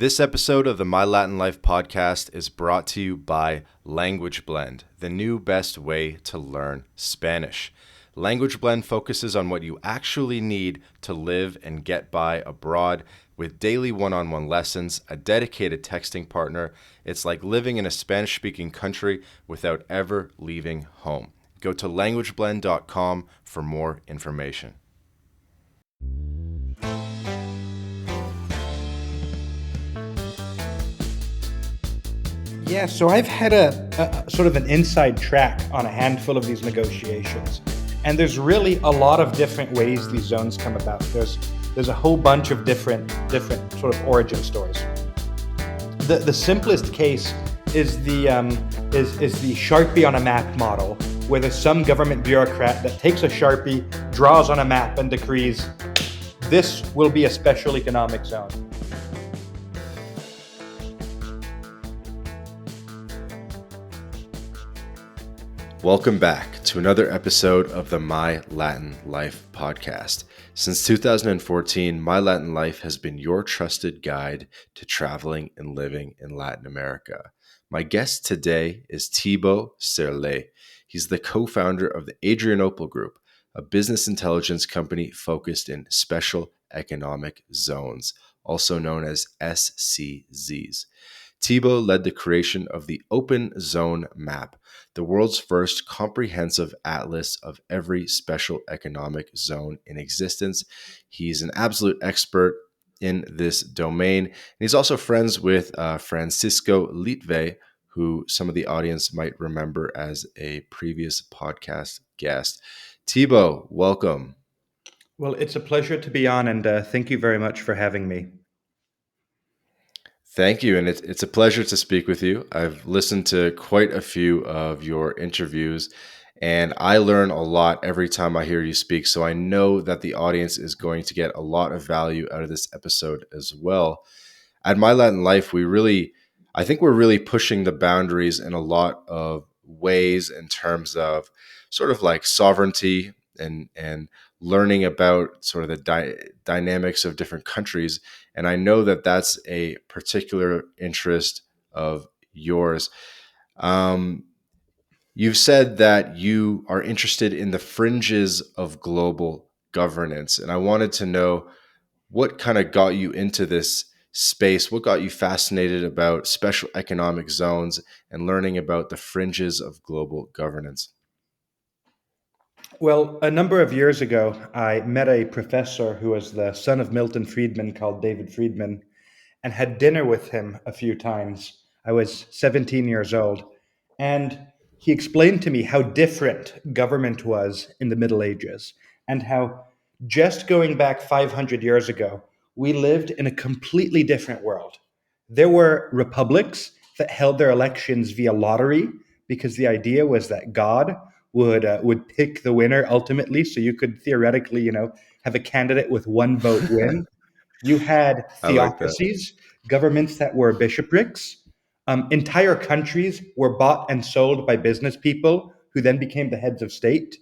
This episode of the My Latin Life podcast is brought to you by Language Blend, the new best way to learn Spanish. Language Blend focuses on what you actually need to live and get by abroad with daily one-on-one lessons, a dedicated texting partner. It's like living in a Spanish-speaking country without ever leaving home. Go to languageblend.com for more information. Yeah, so I've had a sort of an inside track on a handful of these negotiations, and there's really a lot of different ways these zones come about. There's a whole bunch of different sort of origin stories. The simplest case is the Sharpie on a map model, where there's some government bureaucrat that takes a Sharpie, draws on a map, and decrees this will be a special economic zone. Welcome back to another episode of the My Latin Life podcast. Since 2014, My Latin Life has been your trusted guide to traveling and living in Latin America. My guest today is Thibault Serlet. He's the co-founder of the Adrianople Group, a business intelligence company focused in special economic zones, also known as SCZs. Thibault led the creation of the Open Zone Map, the world's first comprehensive atlas of every special economic zone in existence. He's an absolute expert in this domain. And he's also friends with Francisco Litve, who some of the audience might remember as a previous podcast guest. Thibault, welcome. Well, it's a pleasure to be on, and thank you very much for having me. Thank you. And it's a pleasure to speak with you. I've listened to quite a few of your interviews, and I learn a lot every time I hear you speak. So I know that the audience is going to get a lot of value out of this episode as well. At My Latin Life, I think we're really pushing the boundaries in a lot of ways in terms of sort of like sovereignty and learning about sort of the dynamics of different countries. And I know that that's a particular interest of yours. You've said that you are interested in the fringes of global governance. And I wanted to know what kind of got you into this space, what got you fascinated about special economic zones and learning about the fringes of global governance. Well, a number of years ago, I met a professor who was the son of Milton Friedman called David Friedman, and had dinner with him a few times. I was 17 years old, and he explained to me how different government was in the Middle Ages, and how just going back 500 years ago, we lived in a completely different world. There were republics that held their elections via lottery because the idea was that God would pick the winner ultimately, so you could theoretically, have a candidate with one vote win. You had I like that. theocracies, governments that were bishoprics. Entire countries were bought and sold by business people who then became the heads of state.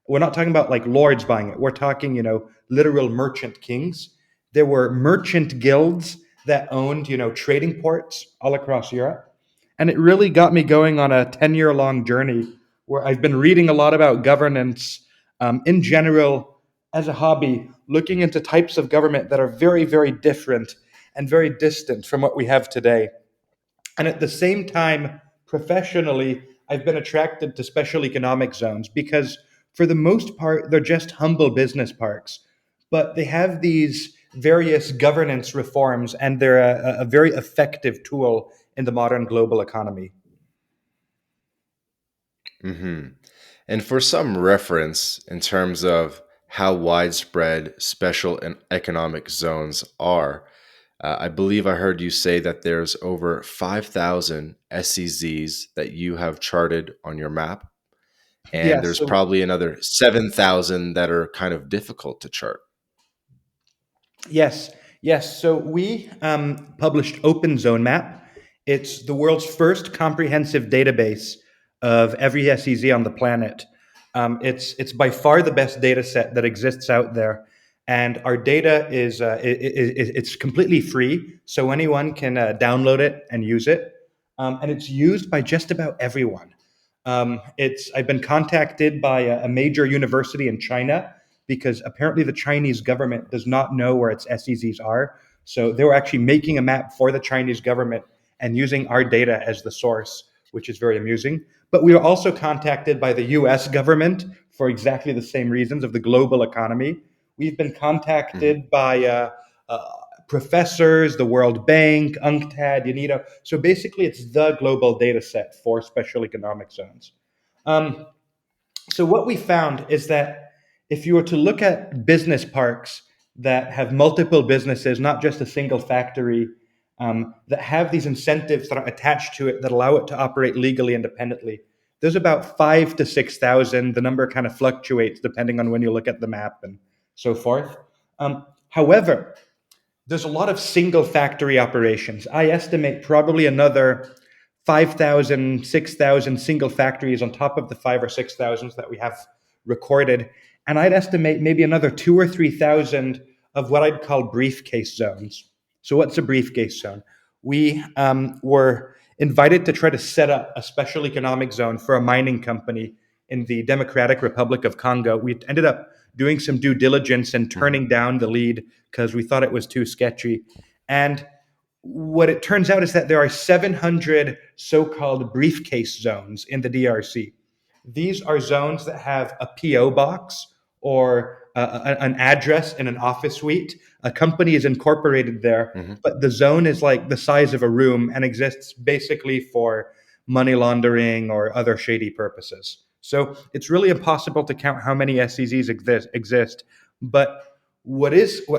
We're not talking about like lords buying it. We're talking, literal merchant kings. There were merchant guilds that owned, trading ports all across Europe. And it really got me going on a 10-year-long journey where I've been reading a lot about governance in general as a hobby, looking into types of government that are very, very different and very distant from what we have today. And at the same time, professionally, I've been attracted to special economic zones because, for the most part, they're just humble business parks. But they have these various governance reforms, and they're a very effective tool in the modern global economy. Mm-hmm. And for some reference in terms of how widespread special and economic zones are, I believe I heard you say that there's over 5,000 SCZs that you have charted on your map, and Yeah, there's so probably another 7,000 that are kind of difficult to chart. Yes, yes. So we published Open Zone Map. It's the world's first comprehensive database of every SEZ on the planet. It's by far the best data set that exists out there. And our data it's completely free, so anyone can download it and use it. And it's used by just about everyone. It's I've been contacted by a major university in China because apparently the Chinese government does not know where its SEZs are. So they were actually making a map for the Chinese government and using our data as the source, which is very amusing. But we were also contacted by the US government for exactly the same reasons of the global economy. We've been Hmm. contacted by uh, professors, the World Bank, UNCTAD, UNIDO. So basically, it's the global data set for special economic zones. Um, so what we found is that if you were to look at business parks that have multiple businesses, not just a single factory, that have these incentives that are attached to it that allow it to operate legally independently, there's about 5 to 6,000. The number kind of fluctuates depending on when you look at the map and so forth. However, there's a lot of single factory operations. I estimate probably another 5,000, 6,000 single factories on top of the 5 or 6,000 that we have recorded. And I'd estimate maybe another 2 or 3,000 of what I'd call briefcase zones. So, what's a briefcase zone? We were invited to try to set up a special economic zone for a mining company in the Democratic Republic of Congo. We ended up doing some due diligence and Hmm. turning down the lead because we thought it was too sketchy. And what it turns out is that there are 700 so-called briefcase zones in the DRC. These are zones that have a PO box or an address in an office suite. A company is incorporated there, Hmm. but the zone is like the size of a room and exists basically for money laundering or other shady purposes. So it's really impossible to count how many SCZs exist. But what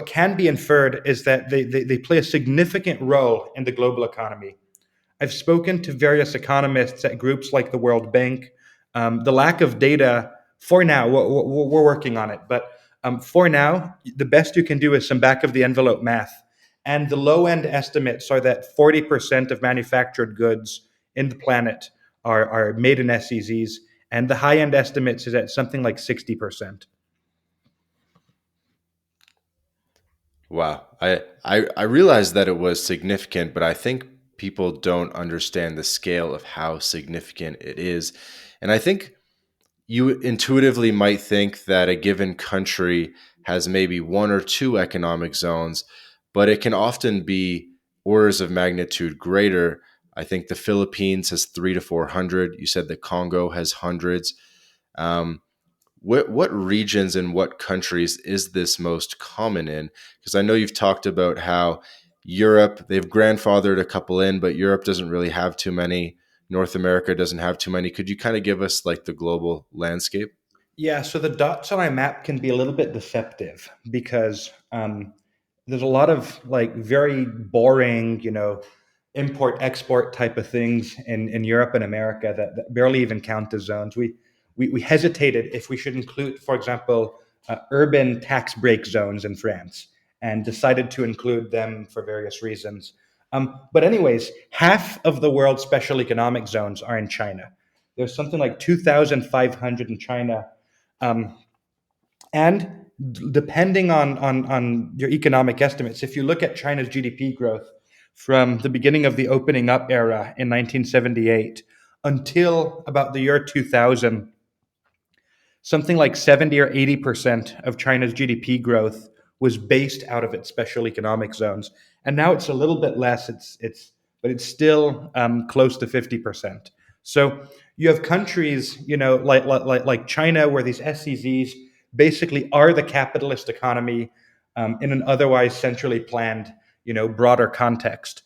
can be inferred is that they play a significant role in the global economy. I've spoken to various economists at groups like the World Bank. The lack of data for now, we're working on it, but for now, the best you can do is some back of the envelope math. And the low end estimates are that 40% of manufactured goods in the planet are made in SEZs, and the high end estimates is at something like 60%. Wow. I realized that it was significant, but I think people don't understand the scale of how significant it is. And I think you intuitively might think that a given country has maybe one or two economic zones, but it can often be orders of magnitude greater. I think the Philippines has 300 to 400. You said the Congo has hundreds. Um, what regions and what countries is this most common in? Because I know you've talked about how Europe, they've grandfathered a couple in, but Europe doesn't really have too many. North America doesn't have too many. Could you kind of give us like the global landscape? Yeah, so the dots on my map can be a little bit deceptive because there's a lot of like very boring, import export type of things in Europe and America that barely even count as zones. We hesitated if we should include, for example, urban tax break zones in France, and decided to include them for various reasons. But anyways, half of the world's special economic zones are in China. There's something like 2,500 in China, um, and depending on your economic estimates, if you look at China's GDP growth from the beginning of the opening up era in 1978 until about the year 2000, something like 70 or 80% of China's GDP growth was based out of its special economic zones. And now it's a little bit less, but it's still close to 50%. So you have countries, like China, where these SEZs basically are the capitalist economy in an otherwise centrally planned, broader context.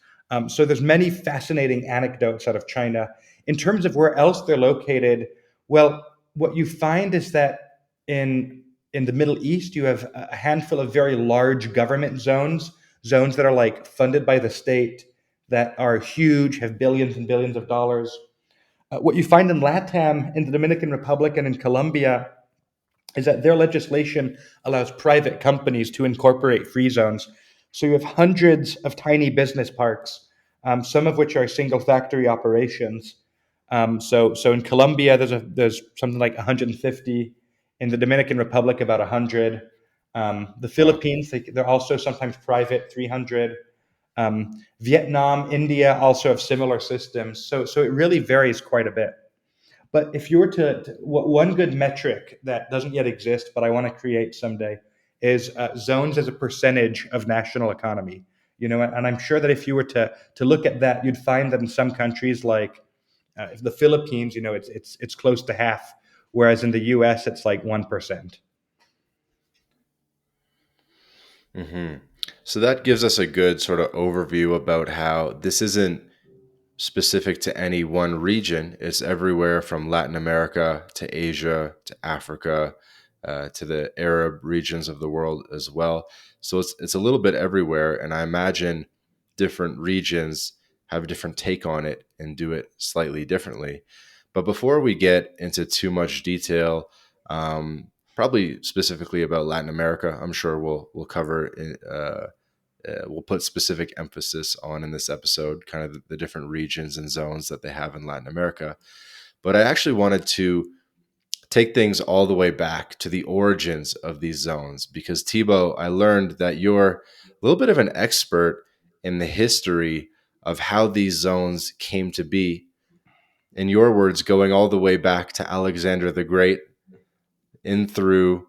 So there's many fascinating anecdotes out of China in terms of where else they're located. Well, what you find is that in the Middle East, you have a handful of very large government zones that are like funded by the state, that are huge, have billions and billions of dollars. What you find in LATAM, in the Dominican Republic, and in Colombia is that their legislation allows private companies to incorporate free zones. So you have hundreds of tiny business parks, some of which are single factory operations. So in Colombia, there's something like 150. In the Dominican Republic, about 100. The Wow. Philippines, they're also sometimes private, 300. Vietnam, India also have similar systems. So it really varies quite a bit. But if you were one good metric that doesn't yet exist, but I want to create someday, is zones as a percentage of national economy. And I'm sure that if you were to look at that, you'd find that in some countries like the Philippines, it's close to half, whereas in the U.S. it's like 1%. hmm So that gives us a good sort of overview about how this isn't specific to any one region. It's everywhere from Latin America to Asia to Africa to the Arab regions of the world as well. So it's a little bit everywhere, and I imagine different regions have a different take on it and do it slightly differently. But before we get into too much detail, probably specifically about Latin America, I'm sure we'll cover we'll put specific emphasis on in this episode, kind of the different regions and zones that they have in Latin America. But I actually wanted to take things all the way back to the origins of these zones because, Thibault, I learned that you're a little bit of an expert in the history of how these zones came to be. In your words, going all the way back to Alexander the Great in through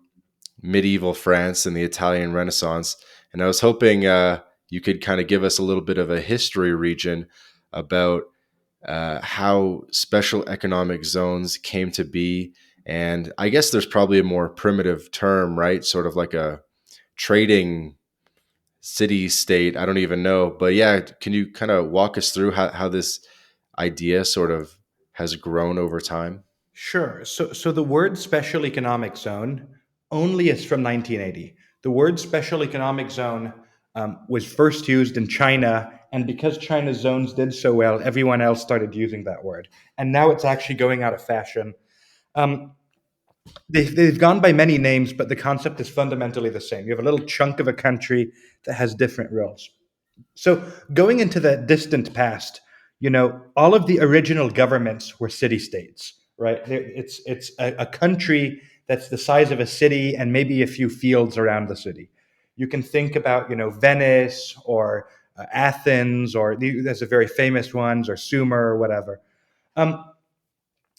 medieval France and the Italian Renaissance. And I was hoping you could kind of give us a little bit of a history region about how special economic zones came to be. And I guess there's probably a more primitive term, right? Sort of like a trading city state. I don't even know. But yeah, can you kind of walk us through how this idea sort of has grown over time? Sure. So the word special economic zone only is from 1980. The word special economic zone was first used in China, and because China's zones did so well, everyone else started using that word. And now it's actually going out of fashion. Um, they've gone by many names, but the concept is fundamentally the same. You have a little chunk of a country that has different rules. So going into the distant past, all of the original governments were city states, right? It's a country that's the size of a city and maybe a few fields around the city. You can think about, Venice or Athens, or there's a very famous ones, or Sumer or whatever. Um,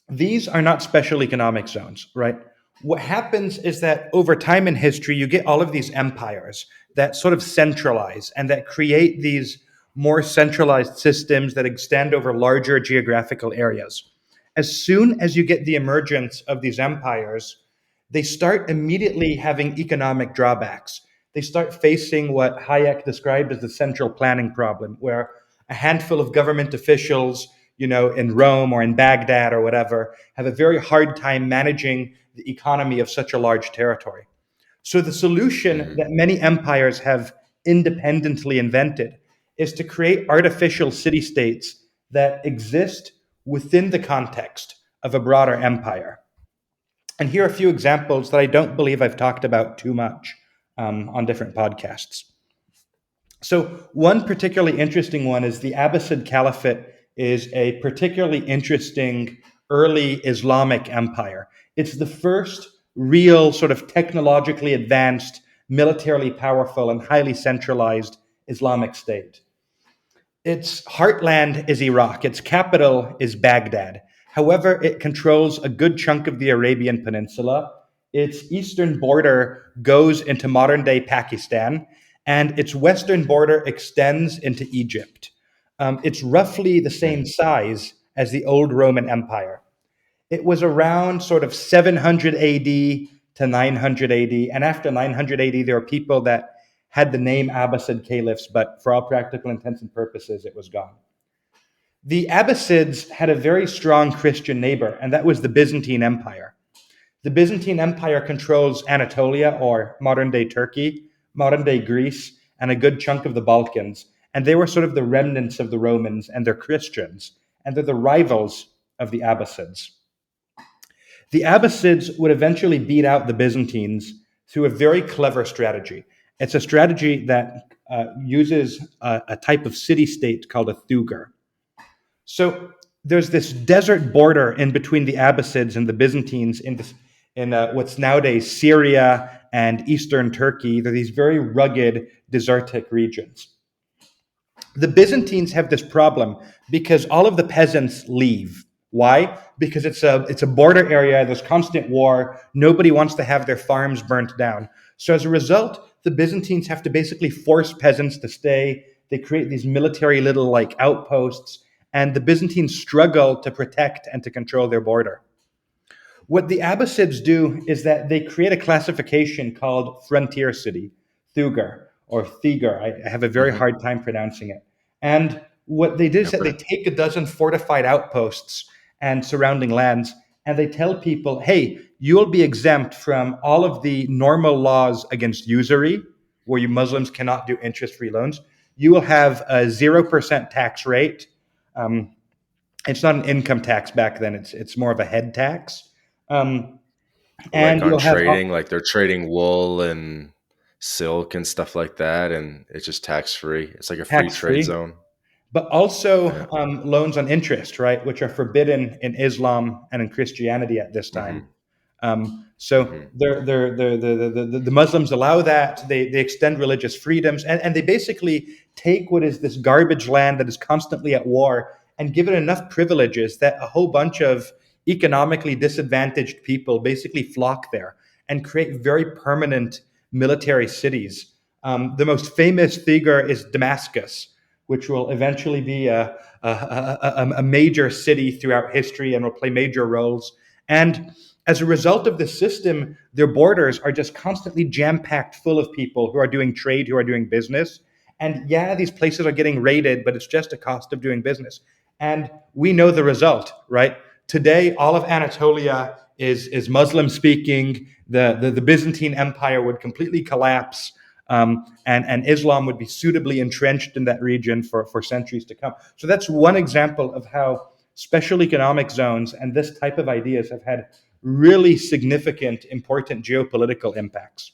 these are not special economic zones, right? What happens is that over time in history, you get all of these empires that sort of centralize and that create these more centralized systems that extend over larger geographical areas. As soon as you get the emergence of these empires, they start immediately having economic drawbacks. They start facing what Hayek described as the central planning problem, where a handful of government officials, in Rome or in Baghdad or whatever, have a very hard time managing the economy of such a large territory. So the solution Mm-hmm. that many empires have independently invented is to create artificial city states that exist within the context of a broader empire. And here are a few examples that I don't believe I've talked about too much on different podcasts. So, one particularly interesting one is the Abbasid Caliphate is a particularly interesting early Islamic empire. It's the first real sort of technologically advanced, militarily powerful, and highly centralized Islamic state. Its heartland is Iraq. Its capital is Baghdad. However, it controls a good chunk of the Arabian Peninsula. Its eastern border goes into modern day Pakistan, and its western border extends into Egypt. It's roughly the same size as the old Roman Empire. It was around sort of 700 AD to 900 AD. And after 900 AD, there were people that had the name Abbasid caliphs, but for all practical intents and purposes, it was gone. The Abbasids had a very strong Christian neighbor, and that was the Byzantine Empire. The Byzantine Empire controls Anatolia, or modern day Turkey, modern day Greece, and a good chunk of the Balkans. And they were sort of the remnants of the Romans, and they're Christians, and they're the rivals of the Abbasids. The Abbasids would eventually beat out the Byzantines through a very clever strategy. It's a strategy that uses a type of city state called a thugar. So there's this desert border in between the Abbasids and the Byzantines in what's nowadays Syria and eastern Turkey. They're these very rugged, desertic regions. The Byzantines have this problem because all of the peasants leave. Why? Because it's a border area. There's constant war. Nobody wants to have their farms burnt down. So as a result, the Byzantines have to basically force peasants to stay. They create these military little like outposts, and the Byzantines struggle to protect and to control their border. What the Abbasids do is that they create a classification called frontier city, Thugar or Thigar. I have a very Hmm. hard time pronouncing it. And what they do is that they Okay. take a dozen fortified outposts and surrounding lands, and they tell people, hey, you will be exempt from all of the normal laws against usury, where you Muslims cannot do interest free loans. You will have a 0% tax rate. Um, it's not an income tax back then, it's more of a head tax. Um, Like and on you'll have trading, like they're trading wool and silk and stuff like that, and it's just tax free. It's like a free tax trade free, zone. but also Yeah. loans on interest, right, which are forbidden in Islam and in Christianity at this time. Hmm. So Hmm. the Muslims allow that. They extend religious freedoms, and they basically take what is this garbage land that is constantly at war and give it enough privileges that a whole bunch of economically disadvantaged people basically flock there and create very permanent military cities. The most famous figure is Damascus, which will eventually be a major city throughout history and will play major roles. And as a result of this system, their borders are just constantly jam packed full of people who are doing trade, who are doing business. And yeah, these places are getting raided, but it's just a cost of doing business. And we know the result, right? Today, all of Anatolia is Muslim speaking. The Byzantine Empire would completely collapse. And Islam would be suitably entrenched in that region for centuries to come. So that's one example of how special economic zones and this type of ideas have had really significant, important geopolitical impacts.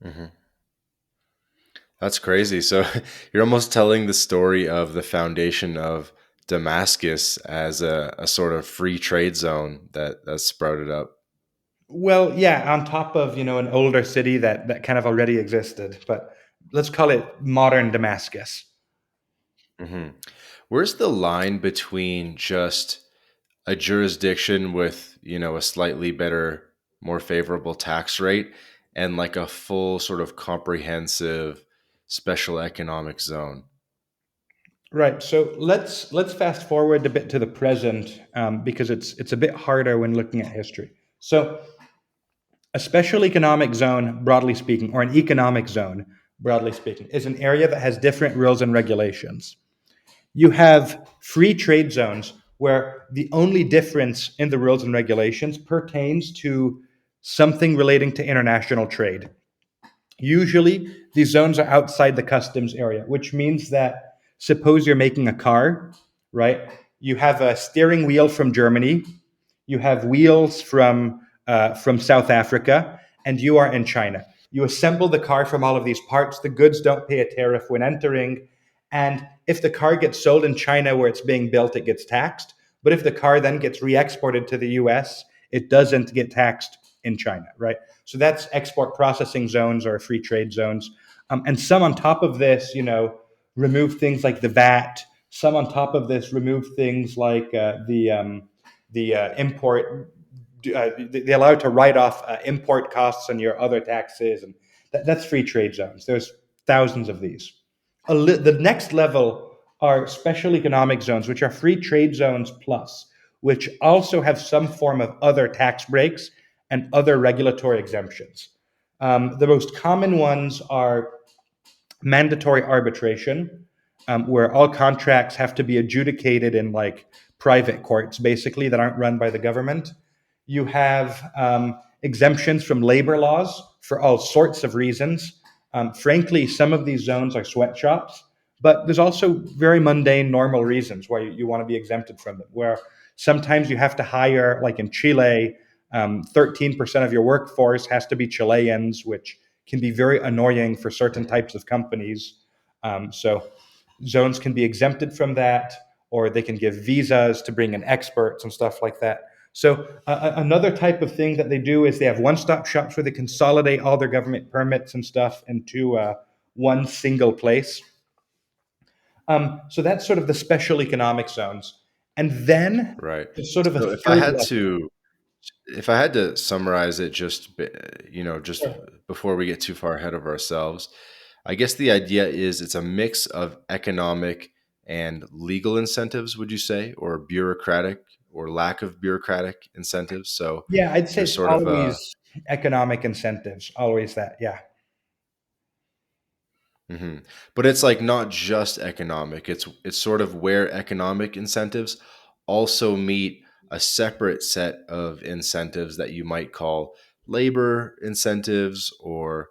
Hmm. That's crazy. So you're almost telling the story of the foundation of Damascus as a sort of free trade zone that sprouted up. Well, yeah, on top of an older city that kind of already existed, but let's call it modern Damascus. Hmm. Where's the line between just a jurisdiction with, a slightly better, more favorable tax rate and like a full sort of comprehensive special economic zone? Right. So let's fast forward a bit to the present because it's a bit harder when looking at history. So a special economic zone, broadly speaking, or an economic zone, broadly speaking, is an area that has different rules and regulations. You have free trade zones where the only difference in the rules and regulations pertains to something relating to international trade. Usually, these zones are outside the customs area, which means that suppose you're making a car, right? You have a steering wheel from Germany, you have wheels from South Africa, and you are in China. You assemble the car from all of these parts. The goods don't pay a tariff when entering, and if the car gets sold in China where it's being built, it gets taxed. But if the car then gets re-exported to the U.S., it doesn't get taxed in China, right? So that's export processing zones or free trade zones. And some on top of this, remove things like the VAT. Some on top of this remove things like the import. They allow to write off import costs and your other taxes, and that's free trade zones. There's thousands of these. The next level are special economic zones, which are free trade zones plus, which also have some form of other tax breaks and other regulatory exemptions. The most common ones are mandatory arbitration, where all contracts have to be adjudicated in like private courts, basically, that aren't run by the government. You have exemptions from labor laws for all sorts of reasons. Frankly, some of these zones are sweatshops, but there's also very mundane, normal reasons why you want to be exempted from them, where sometimes you have to hire, like in Chile, 13% of your workforce has to be Chileans, which can be very annoying for certain Mhm. types of companies. So zones can be exempted from that, or they can give visas to bring in experts and stuff like that. So another type of thing that they do is they have one-stop shops where they consolidate all their government permits and stuff into one single place. So that's sort of the special economic zones. And then Right. there's sort of a So third level. if I had to summarize it, just Sure. before we get too far ahead of ourselves, I guess the idea is it's a mix of economic and legal incentives, would you say, or bureaucratic or lack of bureaucratic incentives? So Yeah, I'd say there's it's sort of a always economic incentives, always that. Yeah. Mhm. But it's like not just economic. It's sort of where economic incentives also meet a separate set of incentives that you might call labor incentives or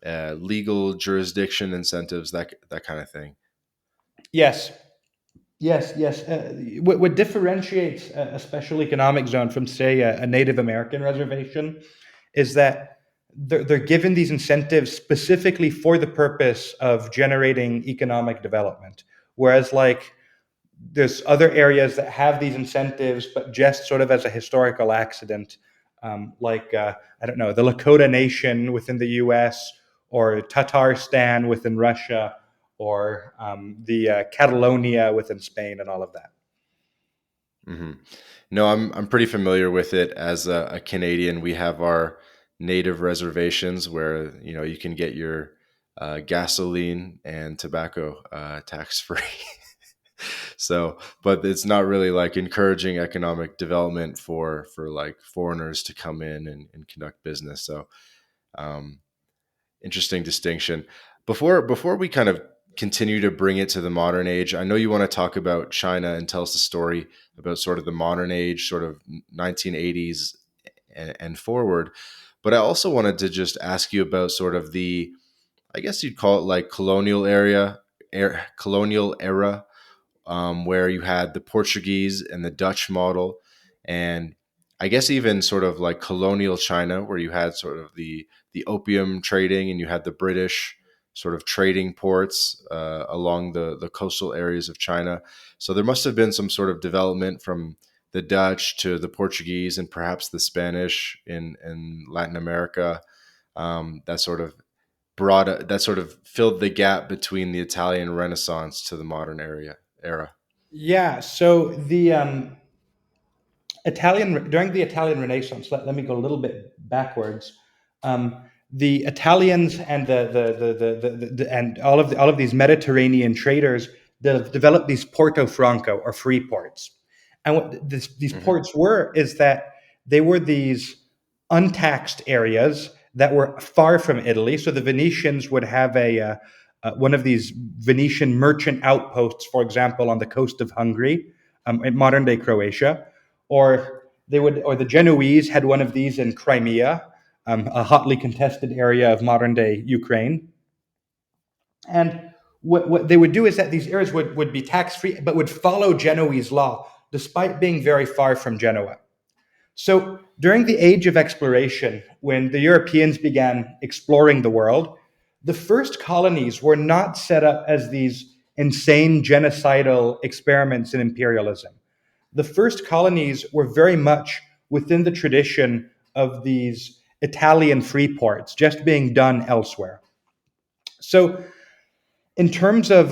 legal jurisdiction incentives, that kind of thing. Yes. Yes, yes. What differentiates a special economic zone from, say, a Native American reservation is that they're given these incentives specifically for the purpose of generating economic development. Whereas, like, there's other areas that have these incentives, but just sort of as a historical accident, I don't know, the Lakota Nation within the U.S. or Tatarstan within Russia or the Catalonia within Spain and all of that. hmm No, I'm pretty familiar with it as a Canadian. We have our native reservations where you can get your gasoline and tobacco tax free. So, but it's not really like encouraging economic development for like foreigners to come in and conduct business. So, um, interesting distinction. Before we kind of continue to bring it to the modern age, I know you want to talk about China and tell us the story about sort of the modern age, sort of 1980s and forward. But I also wanted to just ask you about sort of the, I guess you'd call it like colonial era, where you had the Portuguese and the Dutch model, and I guess even sort of like colonial China, where you had sort of the opium trading, and you had the British sort of trading ports along the coastal areas of China. So there must have been some sort of development from the Dutch to the Portuguese and perhaps the Spanish in Latin America, that sort of that sort of filled the gap between the Italian Renaissance to the modern era. Yeah. So the Italian during the Italian Renaissance. Let me go a little bit backwards. Um, the Italians and and all of these Mediterranean traders developed these Porto Franco or free ports. And what these hmm ports were is that they were these untaxed areas that were far from Italy. So the Venetians would have one of these Venetian merchant outposts, for example, on the coast of Hungary, in modern day Croatia, or the Genoese had one of these in Crimea, a hotly contested area of modern day Ukraine. And what they would do is that these areas would be tax free, but would follow Genoese law, despite being very far from Genoa. So during the age of exploration, when the Europeans began exploring the world, the first colonies were not set up as these insane genocidal experiments in imperialism. The first colonies were very much within the tradition of these Italian free ports, just being done elsewhere. So in terms of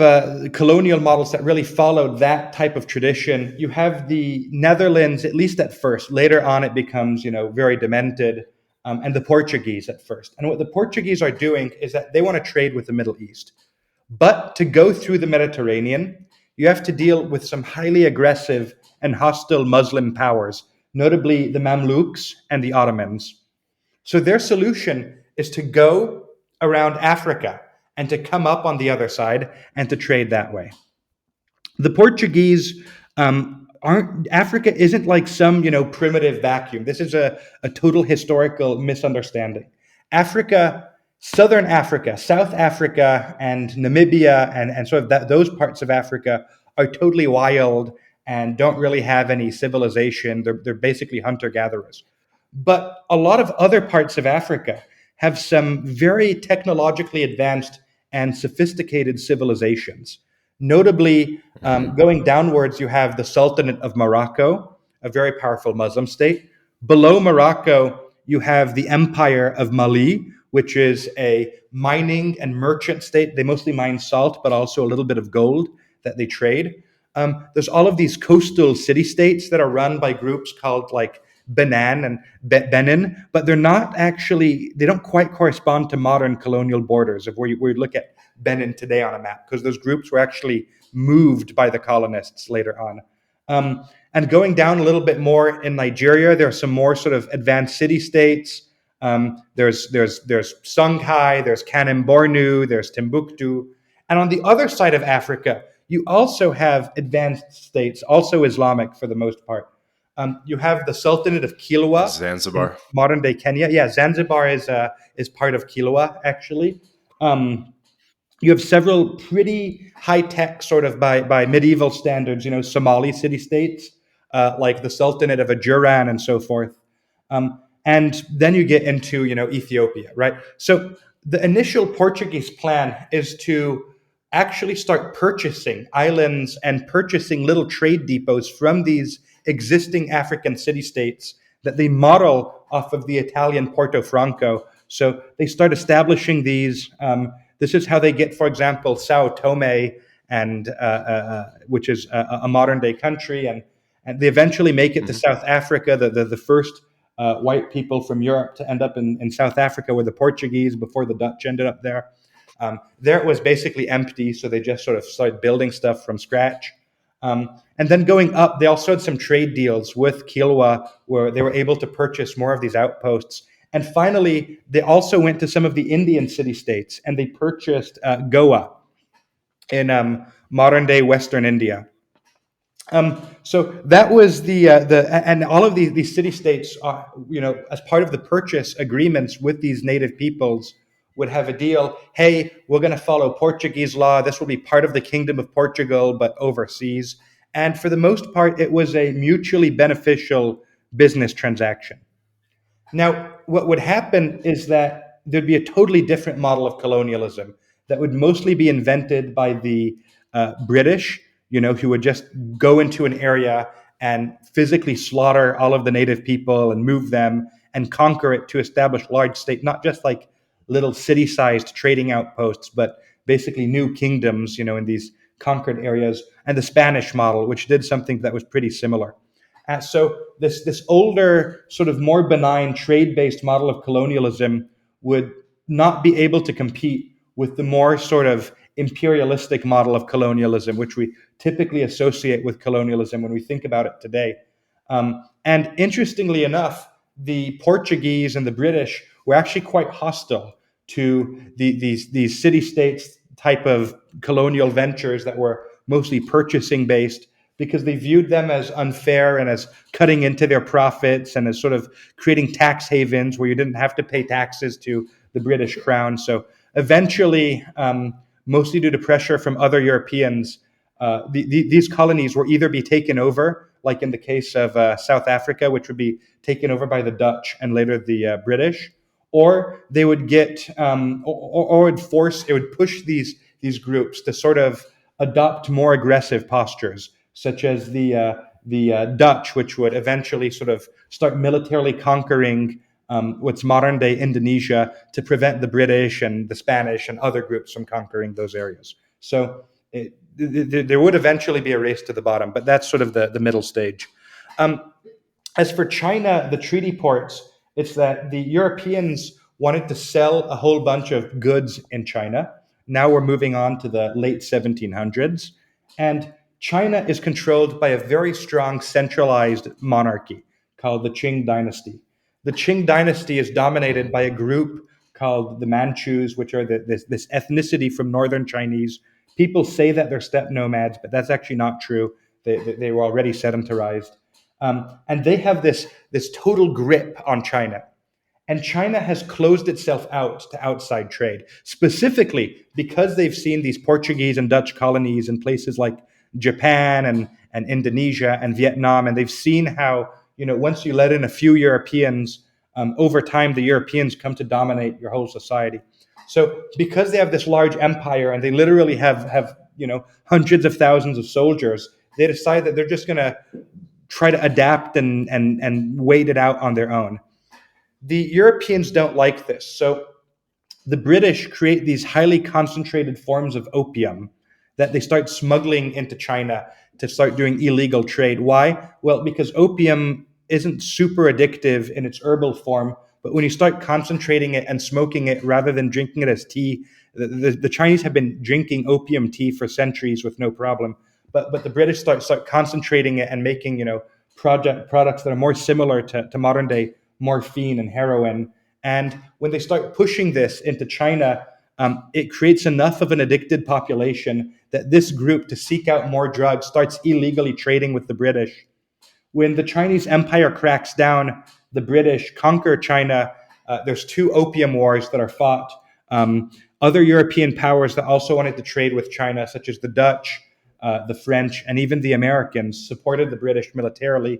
colonial models that really followed that type of tradition, you have the Netherlands, at least at first. Later on, it becomes, very demented, and the Portuguese at first. And what the Portuguese are doing is that they want to trade with the Middle East. But to go through the Mediterranean, you have to deal with some highly aggressive and hostile Muslim powers, notably the Mamluks and the Ottomans. So their solution is to go around Africa and to come up on the other side and to trade that way. The Portuguese aren't Africa isn't like some primitive vacuum. This is a total historical misunderstanding. Africa, Southern Africa, South Africa, and Namibia, and sort of those parts of Africa are totally wild and don't really have any civilization. They're basically hunter gatherers. But a lot of other parts of Africa have some very technologically advanced and sophisticated civilizations. Notably, hmm going downwards, you have the Sultanate of Morocco, a very powerful Muslim state. Below Morocco, you have the Empire of Mali, which is a mining and merchant state. They mostly mine salt, but also a little bit of gold that they trade. There's all of these coastal city states that are run by groups called like Benin and Benin, but they're not actually, they don't quite correspond to modern colonial borders of where you look at Benin today on a map, because those groups were actually moved by the colonists later on. And going down a little bit more in Nigeria, there are some more sort of advanced city states. There's Songhai, there's Kanem Bornu, there's Timbuktu, and on the other side of Africa, you also have advanced states, also Islamic for the most part. You have the Sultanate of Kilwa in Zanzibar. modern day Kenya. Yeah, Zanzibar is part of Kilwa actually. Um, you have several pretty high tech, sort of by medieval standards, Somali city states like the Sultanate of Ajuran and so forth. And then you get into Ethiopia, right? So the initial Portuguese plan is to actually start purchasing islands and purchasing little trade depots from these existing African city states that they model off of the Italian Porto Franco. So they start establishing these. This is how they get, for example, Sao Tome, and which is a modern day country, and they eventually make it to Mhm. South Africa, the first white people from Europe to end up in South Africa were the Portuguese before the Dutch ended up there. There it was basically empty, so they just sort of started building stuff from scratch. And then going up, they also had some trade deals with Kilwa where they were able to purchase more of these outposts. And finally, they also went to some of the Indian city states and they purchased Goa in modern day Western India. So that was the and all of these city states, as part of the purchase agreements with these native peoples, would have a deal. Hey, we're going to follow Portuguese law. This will be part of the Kingdom of Portugal, but overseas. And for the most part, it was a mutually beneficial business transaction. Now, what would happen is that there'd be a totally different model of colonialism that would mostly be invented by the British, who would just go into an area and physically slaughter all of the native people and move them and conquer it to establish large state, not just like little city-sized trading outposts, but basically new kingdoms, in these conquered areas, and the Spanish model, which did something that was pretty similar. So this older, sort of more benign trade-based model of colonialism would not be able to compete with the more sort of imperialistic model of colonialism, which we typically associate with colonialism when we think about it today. And interestingly enough, the Portuguese and the British were actually quite hostile to these city states type of colonial ventures that were mostly purchasing based, because they viewed them as unfair and as cutting into their profits and as sort of creating tax havens where you didn't have to pay taxes to the British crown. So eventually, mostly due to pressure from other Europeans, these colonies were either be taken over, like in the case of South Africa, which would be taken over by the Dutch and later the British, or they would get, or it would push these groups to sort of adopt more aggressive postures, such as the Dutch, which would eventually sort of start militarily conquering what's modern day Indonesia to prevent the British and the Spanish and other groups from conquering those areas. So there would eventually be a race to the bottom, but that's sort of the middle stage. Um, as for China, the treaty ports, it's that the Europeans wanted to sell a whole bunch of goods in China. Now we're moving on to the late 1700s. And China is controlled by a very strong centralized monarchy called the Qing dynasty. The Qing dynasty is dominated by a group called the Manchus, which are this ethnicity from northern Chinese. People say that they're steppe nomads, but that's actually not true. They were already sedentarized. And they have this total grip on China. And China has closed itself out to outside trade, specifically because they've seen these Portuguese and Dutch colonies in places like Japan and Indonesia and Vietnam. And they've seen how, once you let in a few Europeans, over time, the Europeans come to dominate your whole society. So because they have this large empire and they literally have hundreds of thousands of soldiers, they decide that they're just going to try to adapt and wait it out on their own. The Europeans don't like this. So the British create these highly concentrated forms of opium that they start smuggling into China to start doing illegal trade. Why? Well, because opium isn't super addictive in its herbal form, but when you start concentrating it and smoking it rather than drinking it as tea, the Chinese have been drinking opium tea for centuries with no problem. But the British start concentrating it and making products that are more similar to modern day morphine and heroin. And when they start pushing this into China, it creates enough of an addicted population that this group, to seek out more drugs, starts illegally trading with the British. When the Chinese Empire cracks down, the British conquer China. There's two opium wars that are fought. Other European powers that also wanted to trade with China, such as the Dutch, the French, and even the Americans, supported the British militarily.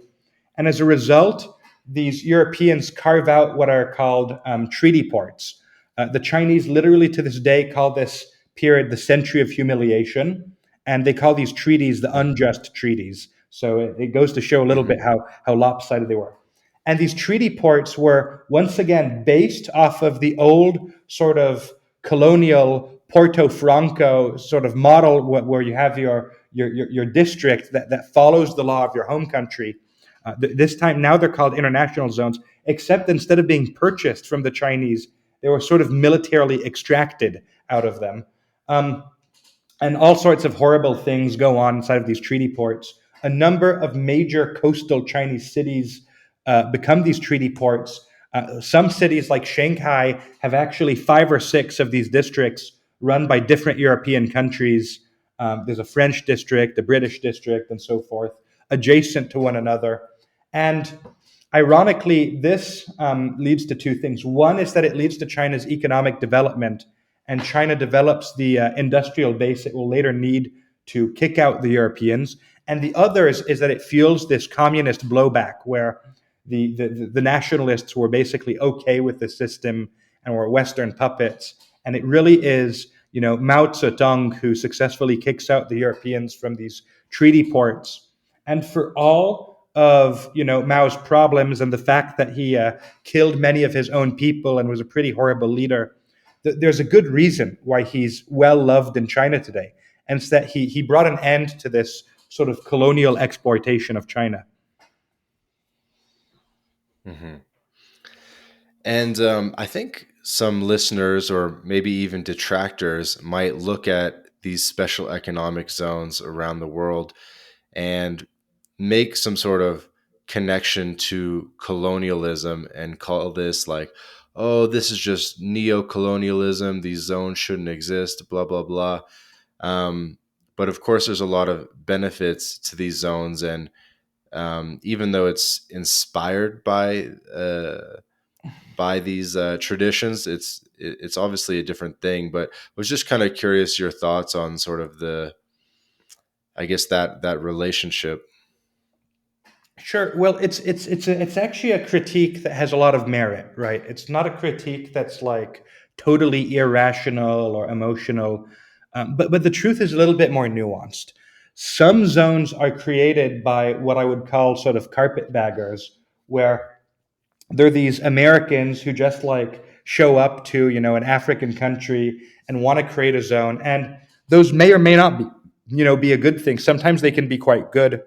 And as a result, these Europeans carve out what are called treaty ports. The Chinese, literally to this day, call this period the century of humiliation, and they call these treaties the unjust treaties. So it goes to show a little bit Hmm. how lopsided they were. And these treaty ports were once again based off of the old sort of colonial Porto Franco sort of model, where you have your district that follows the law of your home country. This time now they're called international zones, except instead of being purchased from the Chinese, they were sort of militarily extracted out of them. Um, and all sorts of horrible things go on inside of these treaty ports. A number of major coastal Chinese cities become these treaty ports. Some cities, like Shanghai, have actually 5 or 6 of these districts run by different European countries. There's a French district, a British district, and so forth, adjacent to one another. And ironically, this leads to two things. One is that it leads to China's economic development, and China develops the industrial base it will later need to kick out the Europeans. And the other is that it fuels this communist blowback, where the nationalists were basically okay with the system and were Western puppets. And it really is, Mao Zedong who successfully kicks out the Europeans from these treaty ports. And for all of Mao's problems and the fact that he killed many of his own people and was a pretty horrible leader, there's a good reason why he's well loved in China today, and it's that he brought an end to this sort of colonial exploitation of China. Hmm. And I think some listeners or maybe even detractors might look at these special economic zones around the world and make some sort of connection to colonialism and call this like, oh, this is just neo-colonialism. These zones shouldn't exist, blah, blah, blah. Um, but of course, there's a lot of benefits to these zones. And even though it's inspired by these traditions, it's obviously a different thing. But I was just kind of curious your thoughts on sort of I guess that relationship. Sure. Well, it's actually a critique that has a lot of merit, right? It's not a critique that's like totally irrational or emotional, but the truth is a little bit more nuanced. Some zones are created by what I would call sort of carpetbaggers, where they're these Americans who just like show up to an African country and want to create a zone, and those may or may not be a good thing. Sometimes they can be quite good,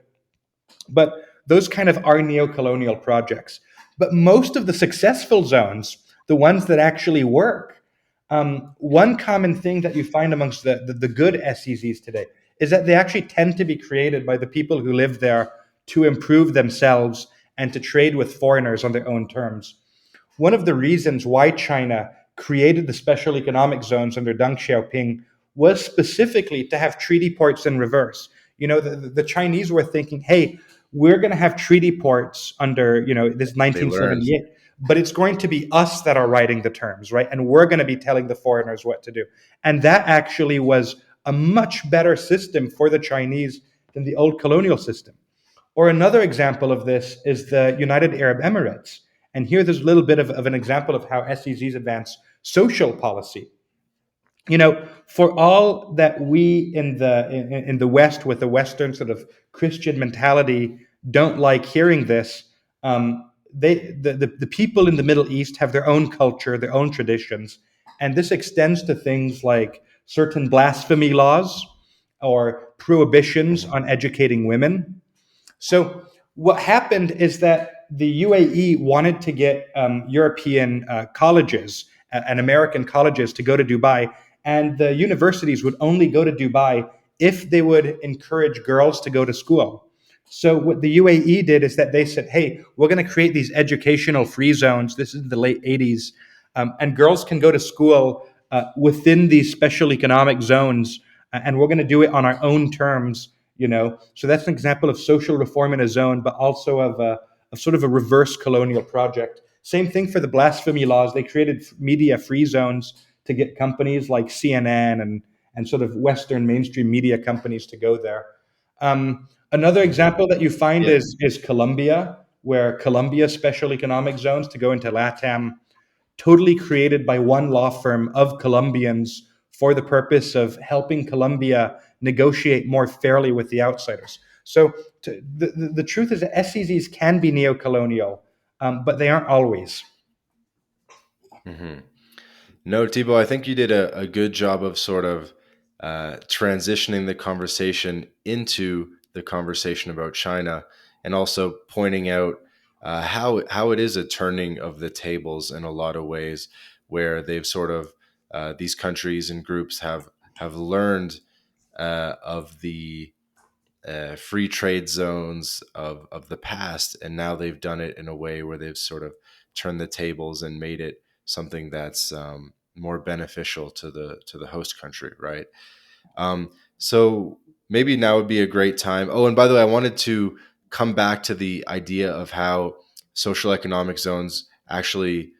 but those kind of are neo-colonial projects. But most of the successful zones, the ones that actually work, one common thing that you find amongst the good SEZs today is that they actually tend to be created by the people who live there to improve themselves and to trade with foreigners on their own terms. One of the reasons why China created the special economic zones under Deng Xiaoping was specifically to have treaty ports in reverse. The Chinese were thinking, hey, we're going to have treaty ports under, this They learned. 1978, but it's going to be us that are writing the terms, right? And we're going to be telling the foreigners what to do. And that actually was a much better system for the Chinese than the old colonial system. Or another example of this is the United Arab Emirates. And here there's a little bit of an example of how SEZs advance social policy. For all that we in the West, with the Western sort of Christian mentality, don't like hearing this, the people in the Middle East have their own culture, their own traditions, and this extends to things like certain blasphemy laws or prohibitions Mhm. on educating women. So what happened is that the UAE wanted to get European colleges and American colleges to go to Dubai, and the universities would only go to Dubai if they would encourage girls to go to school. So what the UAE did is that they said, "Hey, we're going to create these educational free zones." This is the late '80s, and girls can go to school within these special economic zones, and we're going to do it on our own terms. So that's an example of social reform in a zone, but also of sort of a reverse colonial project. Same thing for the blasphemy laws. They created media free zones to get companies like CNN and sort of Western mainstream media companies to go there. Another Mhm. example that you find Yeah. is Colombia, where Colombia special economic zones to go into LATAM, totally created by one law firm of Colombians for the purpose of helping Colombia negotiate more fairly with the outsiders. So the truth is that SEZs can be neo-colonial, but they aren't always. Mhm. No, Thibault, I think you did a good job of sort of transitioning the conversation into the conversation about China, and also pointing out how it is a turning of the tables in a lot of ways, where they've sort of these countries and groups have learned of the free trade zones of the past, and now they've done it in a way where they've sort of turned the tables and made it something that's more beneficial to the host country, right? So maybe now would be a great time. Oh, and by the way, I wanted to come back to the idea of how social economic zones actually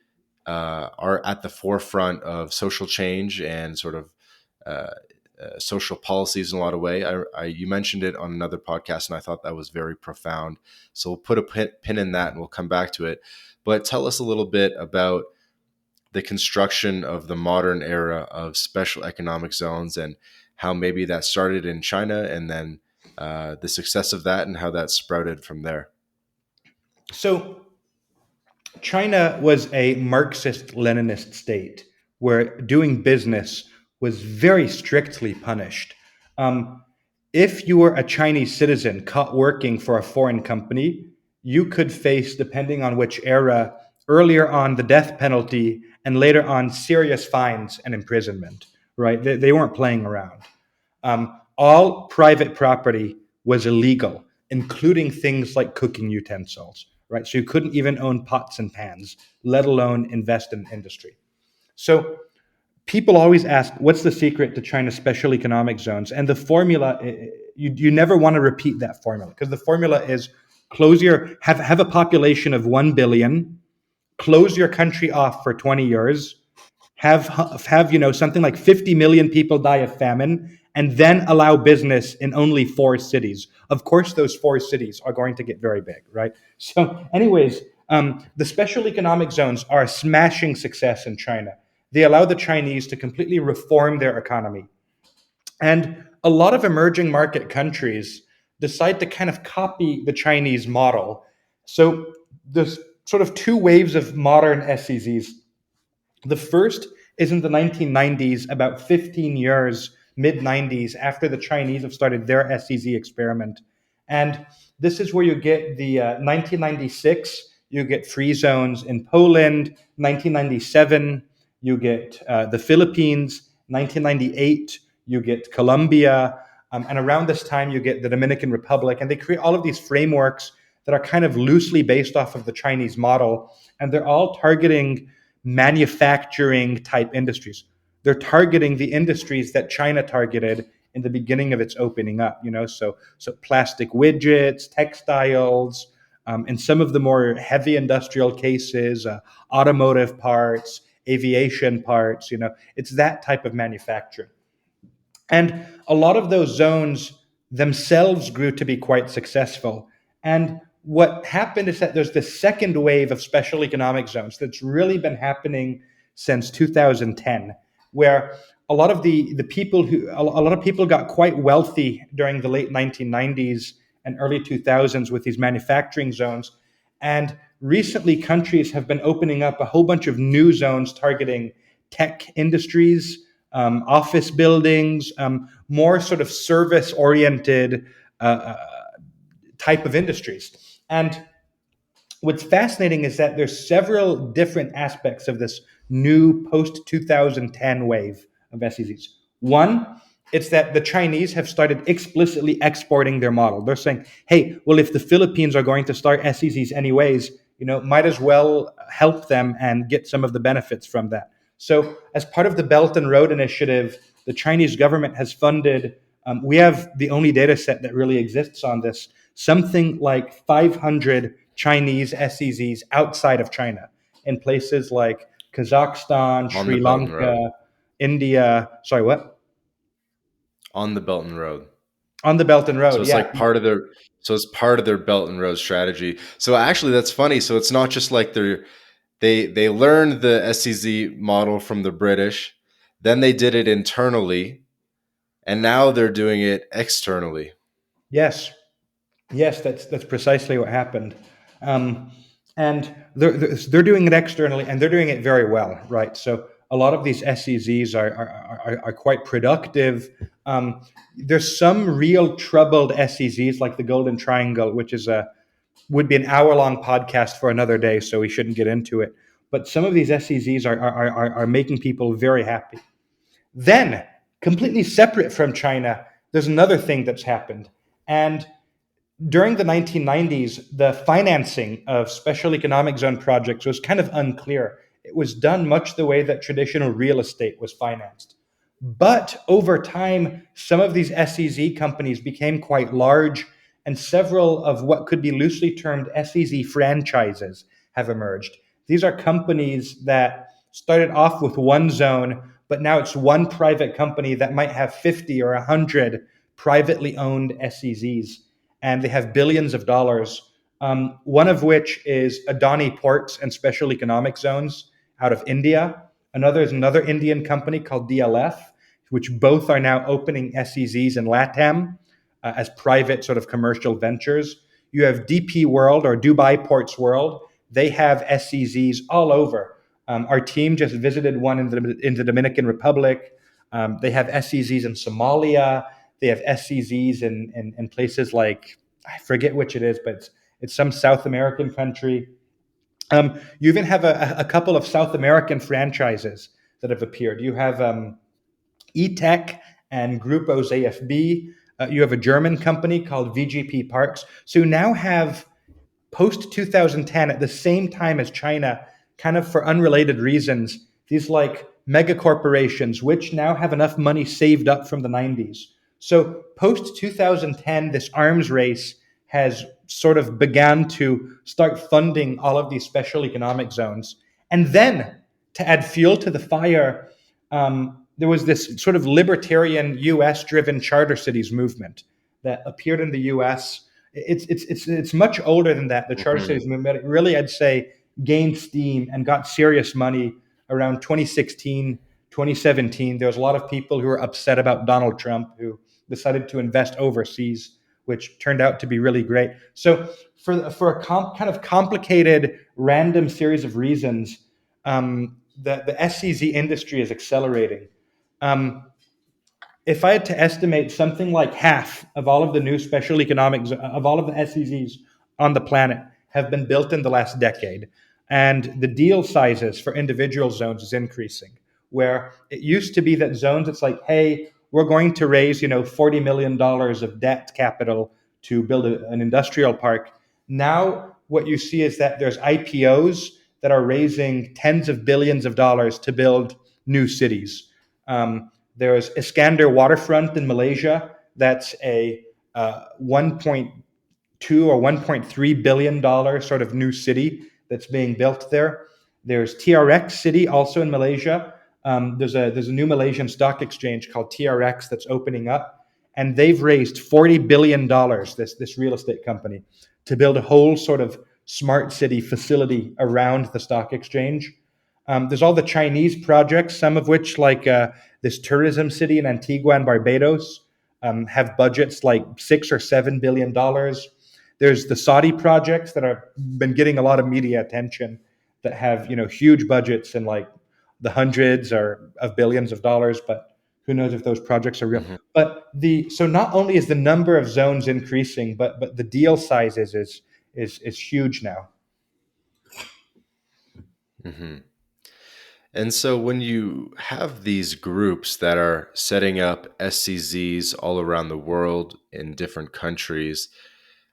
are at the forefront of social change and sort of uh, social policies in a lot of way. You mentioned it on another podcast, and I thought that was very profound. So we'll put a pin in that, and we'll come back to it. But tell us a little bit about the construction of the modern era of special economic zones, and how maybe that started in China, and then the success of that, and how that sprouted from there. So China was a Marxist Leninist state where doing business was very strictly punished. Um, if you were a Chinese citizen caught working for a foreign company, you could face, depending on which era, earlier on the death penalty and later on serious fines and imprisonment. Right? They weren't playing around. All private property was illegal, including things like cooking utensils. Right? So you couldn't even own pots and pans, let alone invest in industry. So people always ask, what's the secret to China's special economic zones? And the formula, you never want to repeat that formula, because the formula is have a population of 1 billion, close your country off for 20 years, have something like 50 million people die of famine, and then allow business in only 4 cities. Of course, those 4 cities are going to get very big, right? So anyways, the special economic zones are a smashing success in China. They allow the Chinese to completely reform their economy, and a lot of emerging market countries decide to kind of copy the Chinese model. So there's sort of two waves of modern SEZs. The first is in the 1990s, about 15 years, mid 90s, after the Chinese have started their SEZ experiment. And this is where you get the 1996, you get free zones in Poland. 1997, you get the Philippines. 1998, you get Colombia. And around this time, you get the Dominican Republic. And they create all of these frameworks that are kind of loosely based off of the Chinese model. And they're all targeting manufacturing type industries. They're targeting the industries that China targeted in the beginning of its opening up, so plastic widgets, textiles, in some of the more heavy industrial cases, automotive parts, aviation parts, it's that type of manufacturing. And a lot of those zones themselves grew to be quite successful. And what happened is that there's this second wave of special economic zones that's really been happening since 2010, where a lot of the people who a lot of people got quite wealthy during the late 1990s and early 2000s with these manufacturing zones. And recently, countries have been opening up a whole bunch of new zones targeting tech industries, office buildings, more sort of service oriented type of industries. And what's fascinating is that there's several different aspects of this new post 2010 wave of SEZs. One, it's that the Chinese have started explicitly exporting their model. They're saying, hey, well, if the Philippines are going to start SEZs anyways, might as well help them and get some of the benefits from that. So, as part of the Belt and Road Initiative, the Chinese government has funded, we have the only data set that really exists on this, something like 500 Chinese SEZs outside of China in places like Kazakhstan, On the Sri Belt and Road. Lanka, India. Sorry, what? On the Belt and Road. On the Belt and So Road, it's yeah. like part of their Belt and Road strategy. So actually that's funny. So it's not just like they learned the SCZ model from the British, then they did it internally, and now they're doing it externally. Yes. Yes, that's precisely what happened. Um, and they're doing it externally, and they're doing it very well, right? So a lot of these SEZs are quite productive. There's some real troubled SEZs like the Golden Triangle, which is would be an hour-long podcast for another day, so we shouldn't get into it. But some of these SEZs are making people very happy. Then, completely separate from China, there's another thing that's happened. And during the 1990s, the financing of special economic zone projects was kind of unclear. It was done much the way that traditional real estate was financed. But over time, some of these SEZ companies became quite large, and several of what could be loosely termed SEZ franchises have emerged. These are companies that started off with one zone, but now it's one private company that might have 50 or 100 privately owned SEZs, and they have billions of dollars. One of which is Adani Ports and Special Economic Zones out of India. Another is another Indian company called DLF, which both are now opening SEZs in LATAM as private sort of commercial ventures. You have DP World or Dubai Ports World. They have SEZs all over. Our team just visited one in the Dominican Republic. They have SEZs in Somalia. They have SEZs in places like, I forget which it is, but it's some South American country. You even have a couple of South American franchises that have appeared. You have E-Tech and Grupos AFB. You have a German company called VGP Parks. So you now have post 2010 at the same time as China, kind of for unrelated reasons, these like mega corporations, which now have enough money saved up from the 90s. So post 2010, this arms race has sort of began to start funding all of these special economic zones. And then to add fuel to the fire, there was this sort of libertarian US driven charter cities movement that appeared in the US. It's much older than that. The charter Mm-hmm. cities movement, it really, I'd say, gained steam and got serious money around 2016, 2017. There was a lot of people who were upset about Donald Trump who decided to invest overseas, which turned out to be really great. So for a kind of complicated, random series of reasons, the SCZ industry is accelerating. Um, if I had to estimate, something like half of all of the new special economic of all of the SEZs on the planet have been built in the last decade, and the deal sizes for individual zones is increasing. Where it used to be that zones, it's like, hey, we're going to raise $40 million of debt capital to build an industrial park. Now, what you see is that there's IPOs that are raising tens of billions of dollars to build new cities. There's Iskandar Waterfront in Malaysia. That's a 1.2 or $1.3 billion sort of new city that's being built there. There's TRX City also in Malaysia. There's a new Malaysian stock exchange called TRX that's opening up, and they've raised $40 billion. This real estate company to build a whole sort of smart city facility around the stock exchange. There's all the Chinese projects, some of which, like this tourism city in Antigua and Barbados. have budgets like $6 or $7 billion. There's the Saudi projects that have been getting a lot of media attention that have huge budgets and like the hundreds or of billions of dollars, but who knows if those projects are real. Hmm. But the so not only is the number of zones increasing, but the deal sizes is huge now. Hmm. And so when you have these groups that are setting up SCZs all around the world in different countries,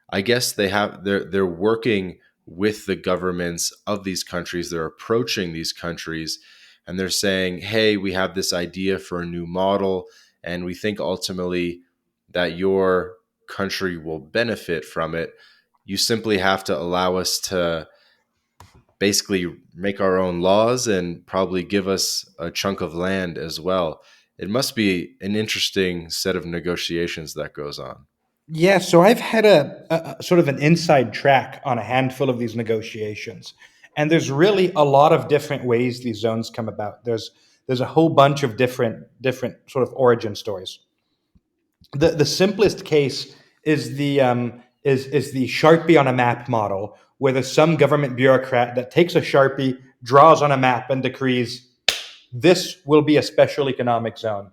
I guess they're working with the governments of these countries. They're approaching these countries and they're saying, "Hey, we have this idea for a new model and we think ultimately that your country will benefit from it. You simply have to allow us to basically make our own laws and probably give us a chunk of land as well." It must be an interesting set of negotiations that goes on. Yeah, so I've had a sort of an inside track on a handful of these negotiations, and there's really a lot of different ways these zones come about. There's a whole bunch of different sort of origin stories. The simplest case is the Sharpie on a map model, where there's some government bureaucrat that takes a Sharpie, draws on a map, and decrees this will be a special economic zone.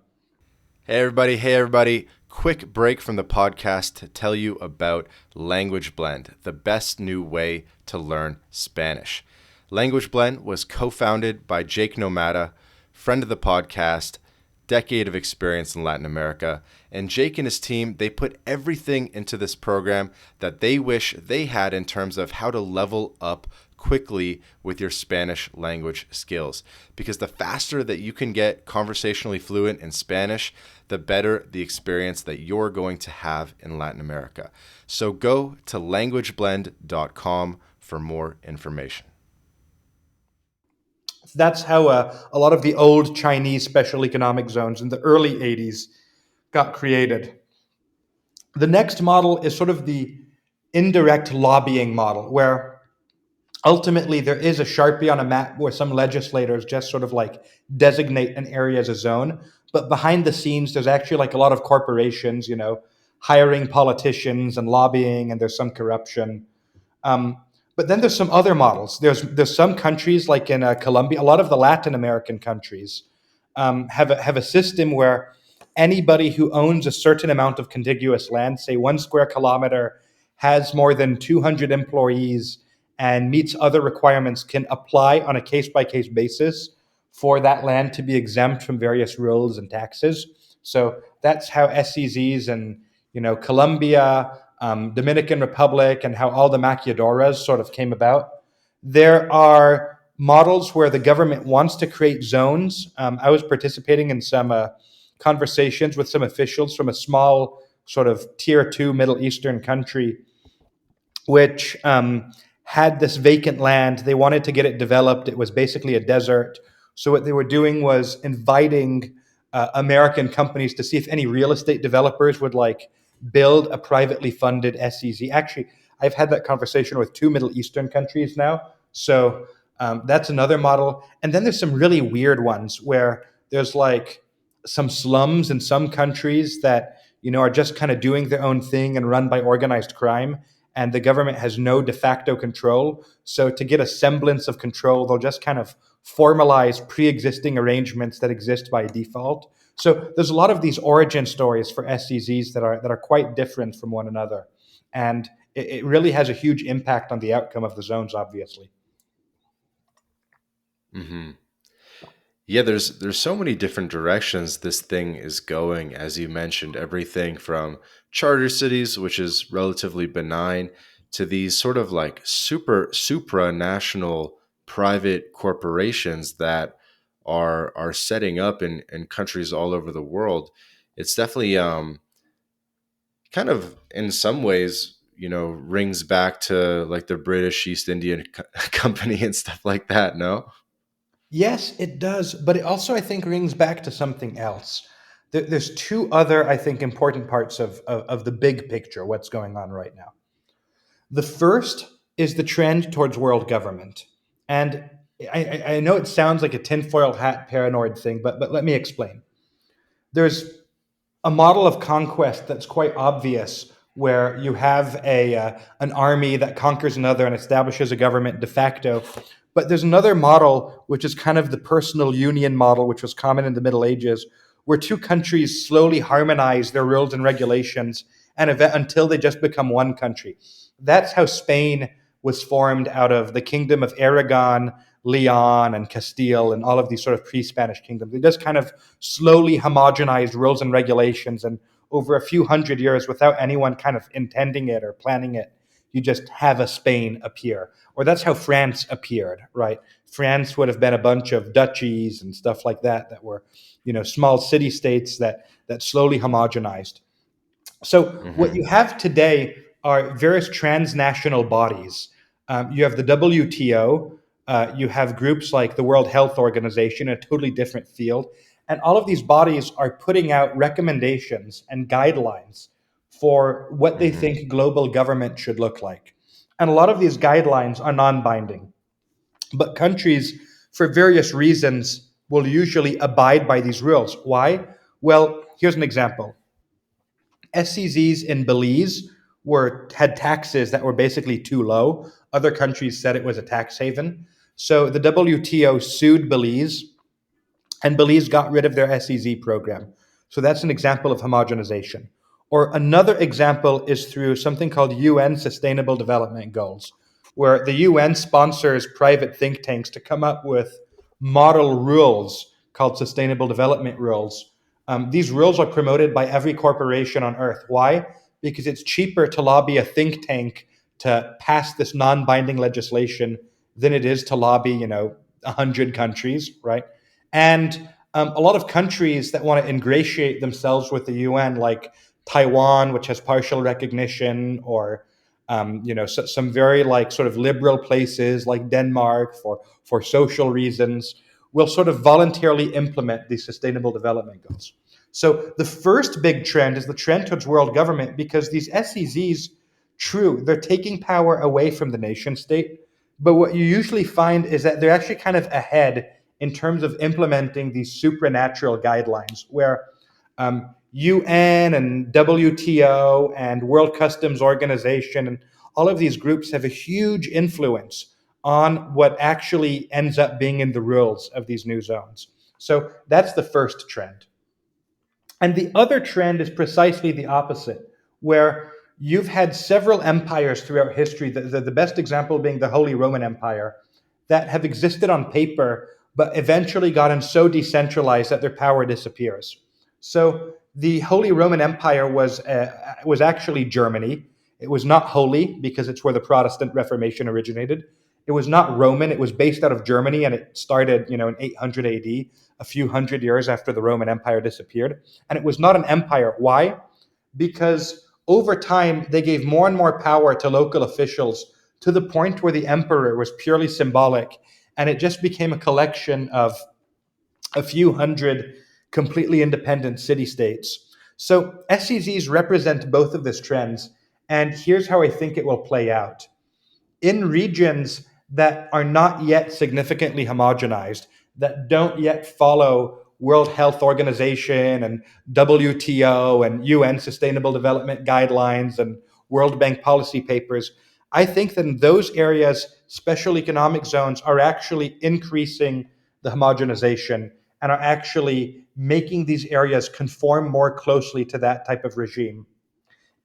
Hey, everybody. Hey, everybody. Quick break from the podcast to tell you about Language Blend, the best new way to learn Spanish. Language Blend was co founded by Jake Nomada, friend of the podcast, decade of experience in Latin America. And Jake and his team, they put everything into this program that they wish they had in terms of how to level up quickly with your Spanish language skills. Because the faster that you can get conversationally fluent in Spanish, the better the experience that you're going to have in Latin America. So go to languageblend.com for more information. That's how a lot of the old Chinese special economic zones in the early 80s got created. The next model is sort of the indirect lobbying model, where ultimately there is a Sharpie on a map where some legislators just sort of like designate an area as a zone. But behind the scenes, there's actually like a lot of corporations, hiring politicians and lobbying, and there's some corruption. Um, but then there's some other models. There's some countries like in Colombia, a lot of the Latin American countries have a system where anybody who owns a certain amount of contiguous land, say 1 square kilometer, has more than 200 employees and meets other requirements, can apply on a case by case basis for that land to be exempt from various rules and taxes. So that's how SCZs and Colombia, Dominican Republic, and how all the maquiladoras sort of came about. There are models where the government wants to create zones. I was participating in some conversations with some officials from a small sort of tier two Middle Eastern country, which had this vacant land. They wanted to get it developed. It was basically a desert. So what they were doing was inviting American companies to see if any real estate developers would like build a privately funded SEZ. Actually, I've had that conversation with two Middle Eastern countries now. So that's another model. And then there's some really weird ones where there's like some slums in some countries that are just kind of doing their own thing and run by organized crime, and the government has no de facto control. So to get a semblance of control, they'll just kind of formalize pre-existing arrangements that exist by default. So there's a lot of these origin stories for SCZs that are quite different from one another, and it really has a huge impact on the outcome of the zones, obviously. Hmm. Yeah, there's so many different directions this thing is going. As you mentioned, everything from charter cities, which is relatively benign, to these sort of like supranational private corporations that are setting up in countries all over the world. It's definitely kind of in some ways, rings back to like the British East Indian Company and stuff like that. No. Yes, it does, but it also, I think, rings back to something else. There's two other, I think, important parts of the big picture, what's going on right now. The first is the trend towards world government. And I know it sounds like a tinfoil hat paranoid thing, but let me explain. There's a model of conquest that's quite obvious, where you have an army that conquers another and establishes a government de facto. But there's another model, which is kind of the personal union model, which was common in the Middle Ages, where two countries slowly harmonize their rules and regulations until they just become one country. That's how Spain was formed out of the kingdom of Aragon, Leon, and Castile, and all of these sort of pre-Spanish kingdoms. They just kind of slowly homogenized rules and regulations, and over a few hundred years, without anyone kind of intending it or planning it, you just have a Spain appear. Or that's how France appeared, right? France would have been a bunch of duchies and stuff like that that were, small city states that slowly homogenized. So what Hmm. you have today are various transnational bodies. You have the WTO. You have groups like the World Health Organization, a totally different field. And all of these bodies are putting out recommendations and guidelines for what they Hmm. think global government should look like. And a lot of these guidelines are non binding. But countries, for various reasons, will usually abide by these rules. Why? Well, here's an example. SCZs in Belize had taxes that were basically too low. Other countries said it was a tax haven. So the WTO sued Belize, and Belize got rid of their SEZ program. So that's an example of homogenization. Or another example is through something called UN Sustainable Development Goals, where the UN sponsors private think tanks to come up with model rules called Sustainable Development Rules. These rules are promoted by every corporation on Earth. Why? Because it's cheaper to lobby a think tank to pass this non-binding legislation than it is to lobby, 100 countries, right? And a lot of countries that want to ingratiate themselves with the UN, like Taiwan, which has partial recognition, or some very like sort of liberal places like Denmark for social reasons, will sort of voluntarily implement these sustainable development goals. So the first big trend is the trend towards world government, because these SEZs, true, they're taking power away from the nation state. But what you usually find is that they're actually kind of ahead in terms of implementing these supernatural guidelines, where UN and WTO and World Customs Organization and all of these groups have a huge influence on what actually ends up being in the rules of these new zones. So that's the first trend. And the other trend is precisely the opposite, where you've had several empires throughout history, the best example being the Holy Roman Empire, that have existed on paper, but eventually gotten so decentralized that their power disappears. So the Holy Roman Empire was actually Germany. It was not holy because it's where the Protestant Reformation originated. It was not Roman. It was based out of Germany, and it started, in 800 AD, a few hundred years after the Roman Empire disappeared. And it was not an empire. Why? Because over time, they gave more and more power to local officials, to the point where the emperor was purely symbolic. And it just became a collection of a few hundred completely independent city states. So SCZs represent both of these trends. And here's how I think it will play out. In regions that are not yet significantly homogenized, that don't yet follow World Health Organization and WTO and UN Sustainable Development Guidelines and World Bank policy papers, I think that in those areas, special economic zones are actually increasing the homogenization and are actually making these areas conform more closely to that type of regime.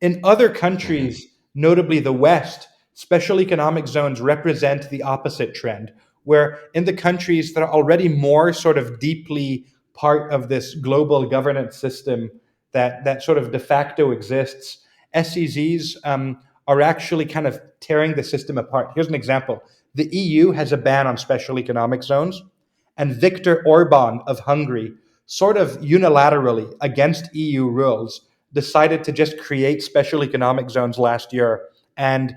In other Hmm. countries, notably the West, special economic zones represent the opposite trend, where in the countries that are already more sort of deeply part of this global governance system that sort of de facto exists, SEZs are actually kind of tearing the system apart. Here's an example. The EU has a ban on special economic zones, and Viktor Orban of Hungary, sort of unilaterally against EU rules, decided to just create special economic zones last year and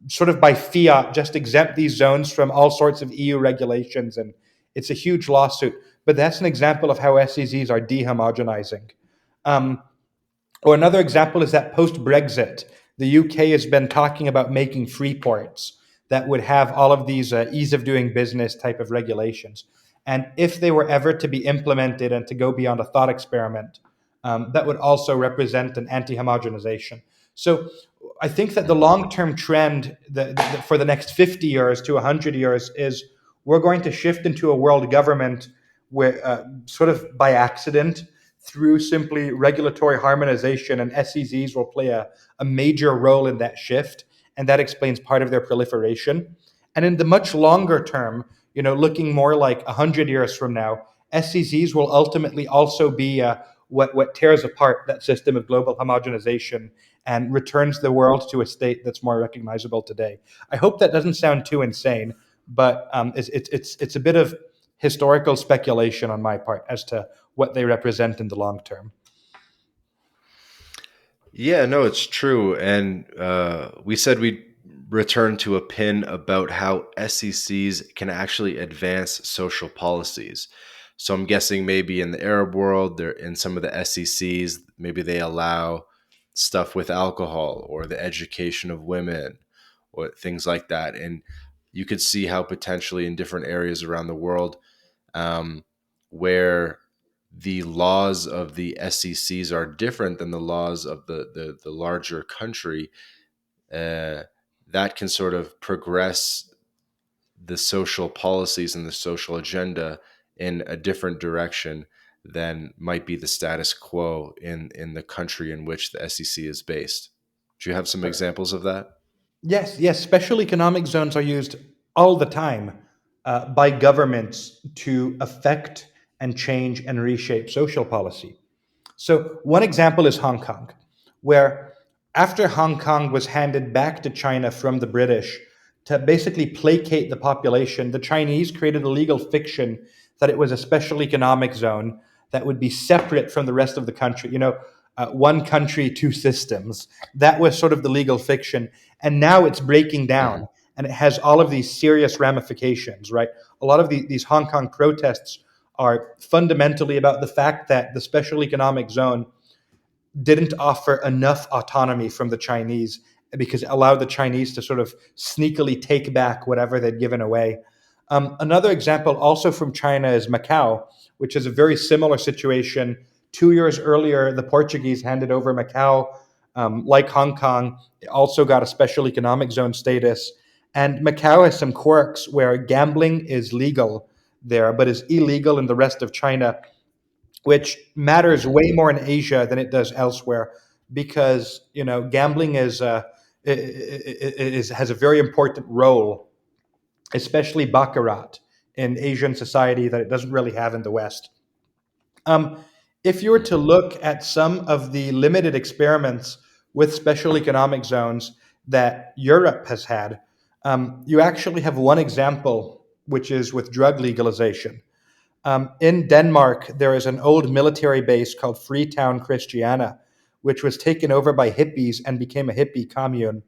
sort of by fiat just exempt these zones from all sorts of EU regulations. And it's a huge lawsuit. But that's an example of how SEZs are dehomogenizing. Um, or another example is that post Brexit, the UK has been talking about making free ports that would have all of these ease of doing business type of regulations. And if they were ever to be implemented and to go beyond a thought experiment, that would also represent an anti-homogenization. So I think that the long-term trend for the next 50 years to 100 years is we're going to shift into a world government where, sort of by accident, through simply regulatory harmonization, and SEZs will play a major role in that shift, and that explains part of their proliferation. And in the much longer term, looking more like 100 years from now, SEZs will ultimately also be what tears apart that system of global homogenization and returns the world to a state that's more recognizable today. I hope that doesn't sound too insane, but it's a bit of historical speculation on my part as to what they represent in the long term. Yeah, no, it's true. And we said we'd return to a pin about how SECs can actually advance social policies. So I'm guessing maybe in the Arab world, they're in some of the SECs, maybe they allow stuff with alcohol or the education of women or things like that. And you could see how potentially in different areas around the world, um, where the laws of the SECs are different than the laws of the larger country, uh, that can sort of progress the social policies and the social agenda in a different direction than might be the status quo in the country in which the SEC is based. Do you have some examples of that? Yes, yes. Special economic zones are used all the time by governments to affect and change and reshape social policy. So, one example is Hong Kong, where after Hong Kong was handed back to China from the British to basically placate the population, the Chinese created a legal fiction that it was a special economic zone that would be separate from the rest of the country. One country, two systems. That was sort of the legal fiction. And now it's breaking Mm-hmm. down and it has all of these serious ramifications, right? A lot of these Hong Kong protests are fundamentally about the fact that the special economic zone didn't offer enough autonomy from the Chinese because it allowed the Chinese to sort of sneakily take back whatever they'd given away. Another example, also from China, is Macau, which is a very similar situation. 2 years earlier, the Portuguese handed over Macau. Like Hong Kong, it also got a special economic zone status. And Macau has some quirks where gambling is legal there, but is illegal in the rest of China, which matters Mm-hmm. way more in Asia than it does elsewhere, because gambling has a very important role, especially baccarat in Asian society, that it doesn't really have in the West. Um, if you were to Mm-hmm. look at some of the limited experiments with special economic zones that Europe has had, you actually have one example, which is with drug legalization. In Denmark, there is an old military base called Freetown Christiana, which was taken over by hippies and became a hippie commune.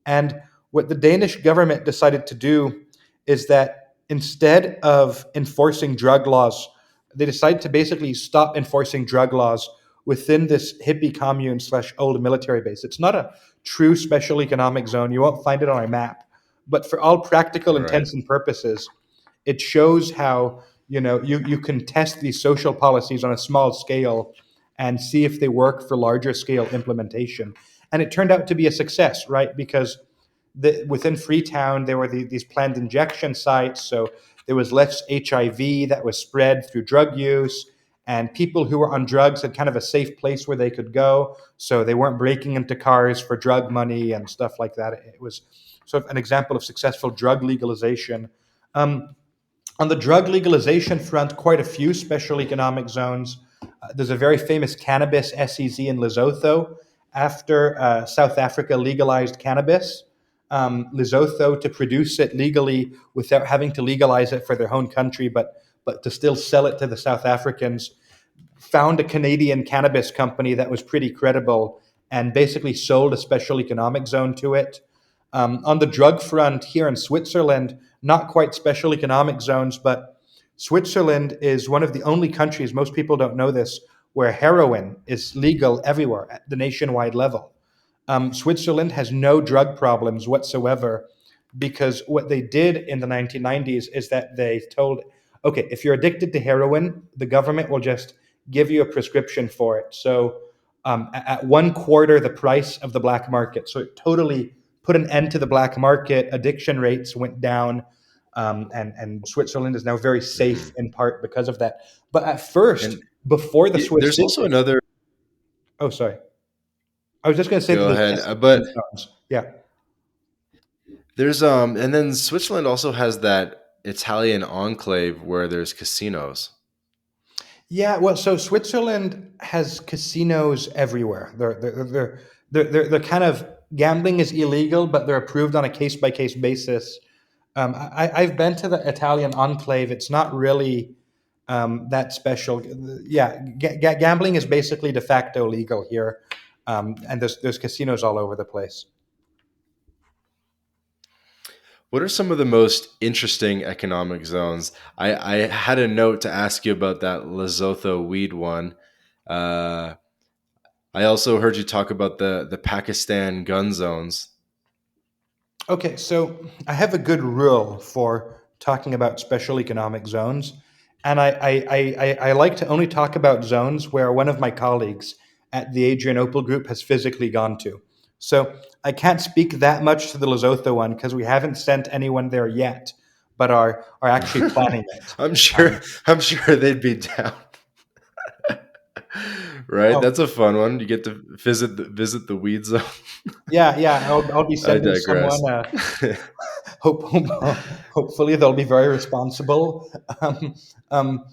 And what the Danish government decided to do is that instead of enforcing drug laws, they decided to basically stop enforcing drug laws within this hippie commune slash old military base. It's not a true special economic zone. You won't find it on a map. But for all practical Right. intents and purposes, it shows how you can test these social policies on a small scale and see if they work for larger scale implementation. And it turned out to be a success, right? Because within Freetown, there were these planned injection sites. So there was less HIV that was spread through drug use. And people who were on drugs had kind of a safe place where they could go. So they weren't breaking into cars for drug money and stuff like that. It was sort of an example of successful drug legalization. Um, on the drug legalization front, quite a few special economic zones. There's a very famous cannabis SEZ in Lesotho after South Africa legalized cannabis. Lesotho, to produce it legally without having to legalize it for their own country, but to still sell it to the South Africans, found a Canadian cannabis company that was pretty credible and basically sold a special economic zone to it. On the drug front here in Switzerland, not quite special economic zones, but Switzerland is one of the only countries, most people don't know this, where heroin is legal everywhere at the nationwide level. Switzerland has no drug problems whatsoever because what they did in the 1990s is that they told, okay, if you're addicted to heroin, the government will just give you a prescription for it. So at 1/4 the price of the black market. So it totally put an end to the black market. Addiction rates went down, and Switzerland is now very safe Mhm. in part because of that. But at first, And before the Swiss there's did also this, another. oh, sorry, I was just going to say that Go there's ahead, casino but zones. Yeah. there's and then Switzerland also has that Italian enclave where there's casinos. Yeah, well, so Switzerland has casinos everywhere. They're kind of, gambling is illegal, but they're approved on a case by case basis. I've been to the Italian enclave. It's not really that special. Yeah, gambling is basically de facto legal here, and there's casinos all over the place. What are some of the most interesting economic zones? I had a note to ask you about that Lesotho weed one. Uh, I also heard you talk about the Pakistan gun zones. Okay, so I have a good rule for talking about special economic zones, and I like to only talk about zones where one of my colleagues at the Adrian Opel Group has physically gone to. So I can't speak that much to the Lesotho one because we haven't sent anyone there yet, but are actually planning it. I'm sure. Um, I'm sure they'd be down. Right, oh, that's a fun one. You get to visit the weed zone. yeah, yeah, I'll be I sending someone. digress. Hopefully they'll be very responsible. Um,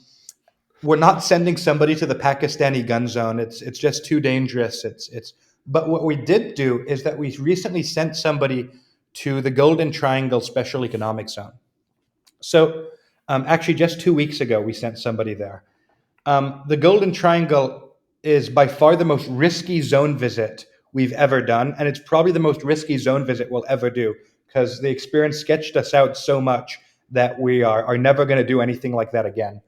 we're not sending somebody to the Pakistani gun zone. It's just too dangerous. It's. But what we did do is that we recently sent somebody to the Golden Triangle Special Economic Zone. So actually, just 2 weeks ago, we sent somebody there. The Golden Triangle is by far the most risky zone visit we've ever done, and it's probably the most risky zone visit we'll ever do because the experience sketched us out so much that we are never going to do anything like that again.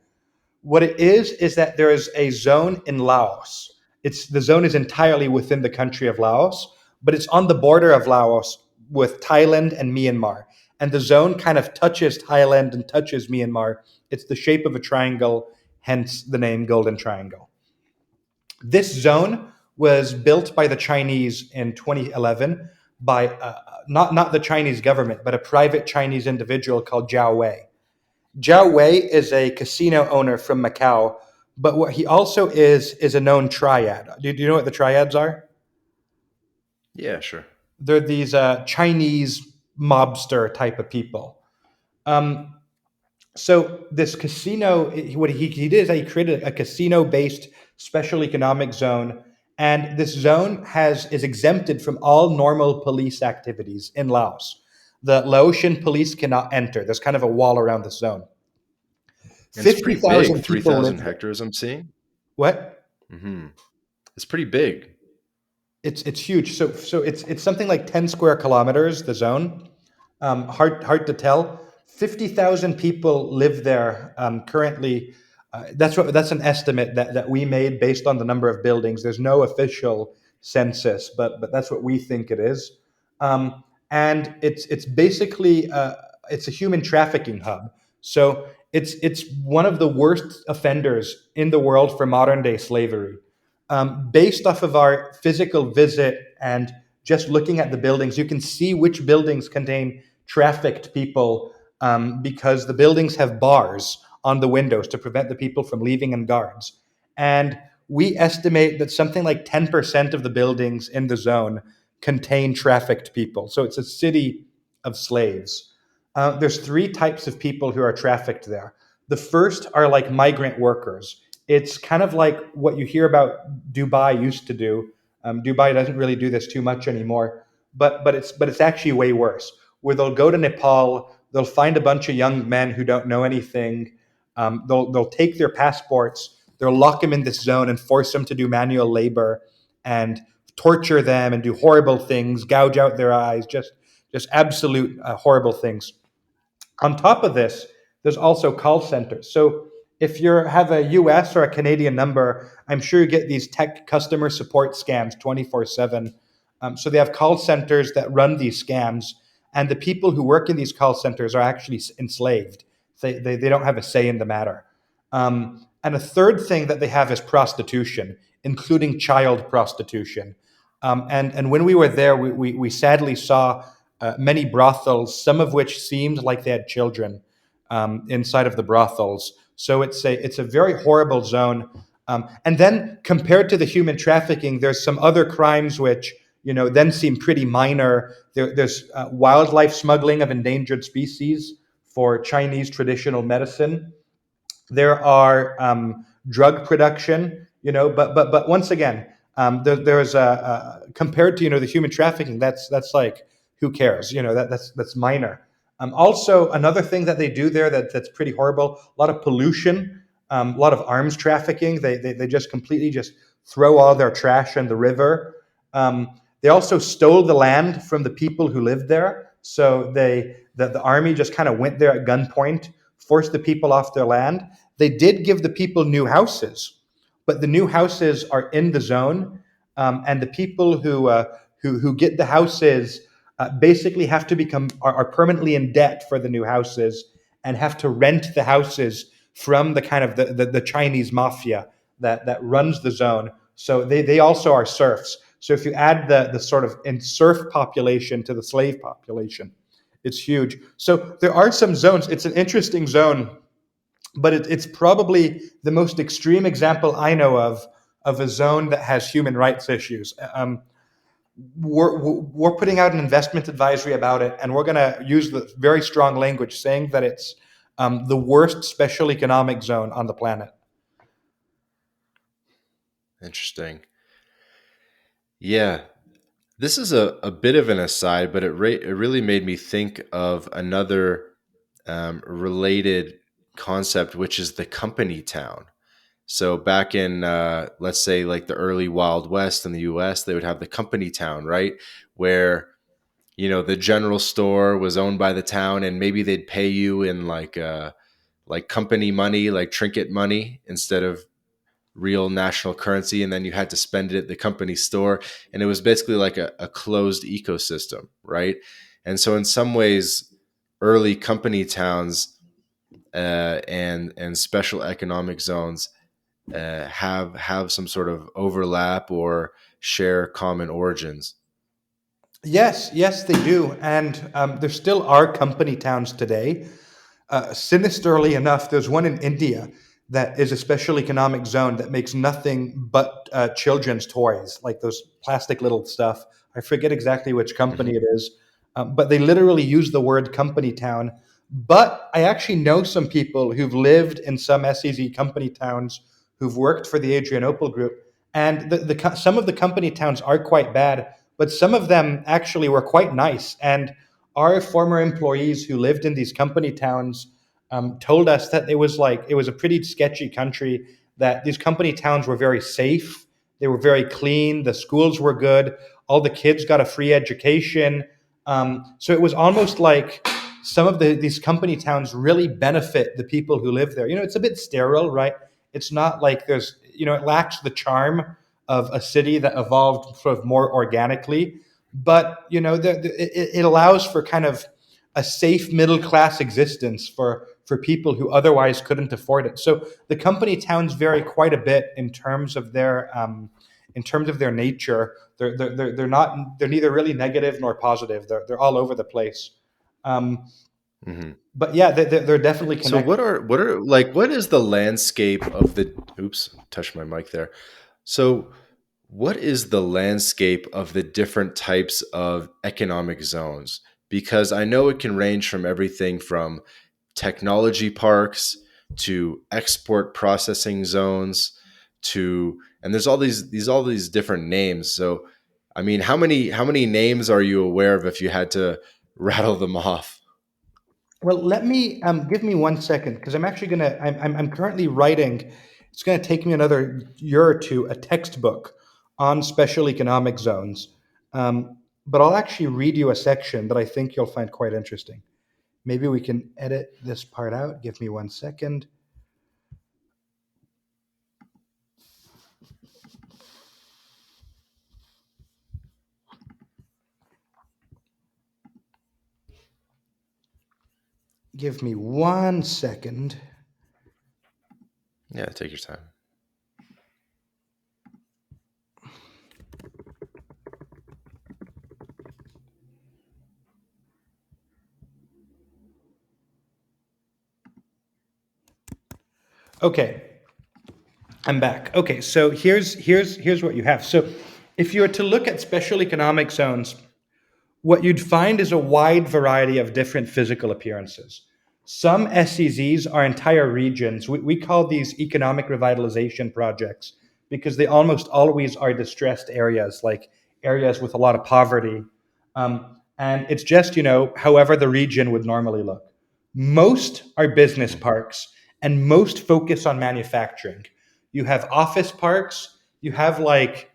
What it is that there is a zone in Laos. It's the zone is entirely within the country of Laos, but it's on the border of Laos with Thailand and Myanmar. And the zone kind of touches Thailand and touches Myanmar. It's the shape of a triangle, hence the name Golden Triangle. This zone was built by the Chinese in 2011 by not the Chinese government, but a private Chinese individual called Zhao Wei. Zhao Wei is a casino owner from Macau, but what he also is a known triad. Do you know what the triads are? Yeah, sure. They're these Chinese mobster type of people. Um, so this casino, what he did is that he created a casino-based special economic zone, and this zone is exempted from all normal police activities in Laos. The Laotian police cannot enter. There's kind of a wall around the zone. And it's pretty big. 50,000 Three people live thousand there. hectares. I'm seeing. What? Hmm. It's pretty big. It's huge. So it's something like 10 square kilometers. The zone, hard to tell. 50,000 people live there currently. That's an estimate that we made based on the number of buildings. There's no official census, but that's what we think it is. And it's basically it's a human trafficking hub. So it's one of the worst offenders in the world for modern day slavery. Based off of our physical visit and just looking at the buildings, you can see which buildings contain trafficked people because the buildings have bars on the windows to prevent the people from leaving and guards. And we estimate that something like 10% of the buildings in the zone contain trafficked people. So it's a city of slaves. There's three types of people who are trafficked there. The first are like migrant workers. It's kind of like what you hear about Dubai used to do. Dubai doesn't really do this too much anymore, but it's actually way worse. Where they'll go to Nepal, they'll find a bunch of young men who don't know anything. They'll take their passports, they'll lock them in this zone and force them to do manual labor and torture them and do horrible things, gouge out their eyes, just absolute horrible things. On top of this, there's also call centers. So if you have a US or a Canadian number, I'm sure you get these tech customer support scams 24/7. So they have call centers that run these scams, and the people who work in these call centers are actually enslaved. They don't have a say in the matter. And a third thing that they have is prostitution, including child prostitution. And when we were there, we sadly saw many brothels, some of which seemed like they had children inside of the brothels. So it's a very horrible zone. And then compared to the human trafficking, there's some other crimes which then seem pretty minor. There's wildlife smuggling of endangered species for Chinese traditional medicine. There are drug production, but once again, there's compared to the human trafficking, that's like who cares, that's minor. Also, another thing that they do there that's pretty horrible: a lot of pollution, a lot of arms trafficking. They just completely just throw all their trash in the river. They also stole the land from the people who lived there. So the army just kind of went there at gunpoint, forced the people off their land. They did give the people new houses, but the new houses are in the zone, and the people who get the houses basically have to are permanently in debt for the new houses and have to rent the houses from the kind of the Chinese mafia that runs the zone. So they also are serfs. So if you add the sort of in serf population to the slave population, it's huge. So there are some zones. It's an interesting zone, but it's probably the most extreme example I know of a zone that has human rights issues. We're putting out an investment advisory about it, and we're going to use the very strong language saying that it's the worst special economic zone on the planet. Interesting. Yeah. This is a bit of an aside, but it really made me think of another related concept, which is the company town. So back in, let's say, like the early Wild West in the U.S., they would have the company town, right, where the general store was owned by the town, and maybe they'd pay you in like company money, like trinket money, instead of real national currency, and then you had to spend it at the company store, and it was basically like a closed ecosystem, right? And so in some ways, early company towns and special economic zones have some sort of overlap or share common origins. Yes, they do, and there still are company towns today. Sinisterly enough, there's one in India that is a special economic zone that makes nothing but children's toys, like those plastic little stuff. I forget exactly which company Hmm. it is, but they literally use the word company town. But I actually know some people who've lived in some SEZ company towns who've worked for the Adrianople Group, and some of the company towns are quite bad, but some of them actually were quite nice. And our former employees who lived in these company towns told us that it was a pretty sketchy country. That these company towns were very safe, they were very clean, the schools were good, all the kids got a free education. So it was almost like some of these company towns really benefit the people who live there. It's a bit sterile, right? It's not like it lacks the charm of a city that evolved sort of more organically, but it allows for kind of a safe middle class existence for people who otherwise couldn't afford it. So the company towns vary quite a bit in terms of their nature. They're neither really negative nor positive. They're all over the place. Um, Hmm. but yeah, they're definitely So connected. what is the landscape of the oops, touched my mic there. So what is the landscape of the different types of economic zones? Because I know it can range from everything from technology parks to export processing zones to, and there's all these different names. So I mean, how many names are you aware of if you had to rattle them off? Well, let me give me 1 second because I'm actually gonna. I'm currently writing. It's gonna take me another year or two a textbook on special economic zones, but I'll actually read you a section that I think you'll find quite interesting. Maybe we can edit this part out. Give me 1 second. Give me 1 second. Yeah, take your time. Okay, I'm back. Okay, so here's what you have. So if you were to look at special economic zones, what you'd find is a wide variety of different physical appearances. Some SEZs are entire regions. We call these economic revitalization projects because they almost always are distressed areas, like areas with a lot of poverty. And it's just, however the region would normally look. Most are business Mhm. parks and most focus on manufacturing. You have office parks, you have like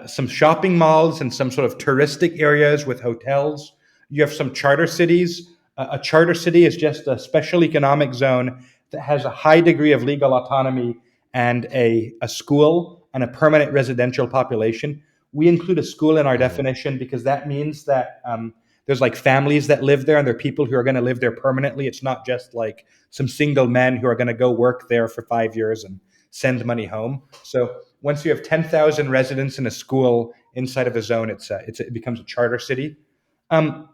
some shopping malls and some sort of touristic areas with hotels. You have some charter cities. A charter city is just a special economic zone that has a high degree of legal autonomy and a school and a permanent residential population. We include a school in our Mhm. definition because that means that there's like families that live there and there are people who are going to live there permanently. It's not just like some single men who are going to go work there for 5 years and send money home. So once you have 10,000 residents in a school inside of a zone, it becomes a charter city. Um,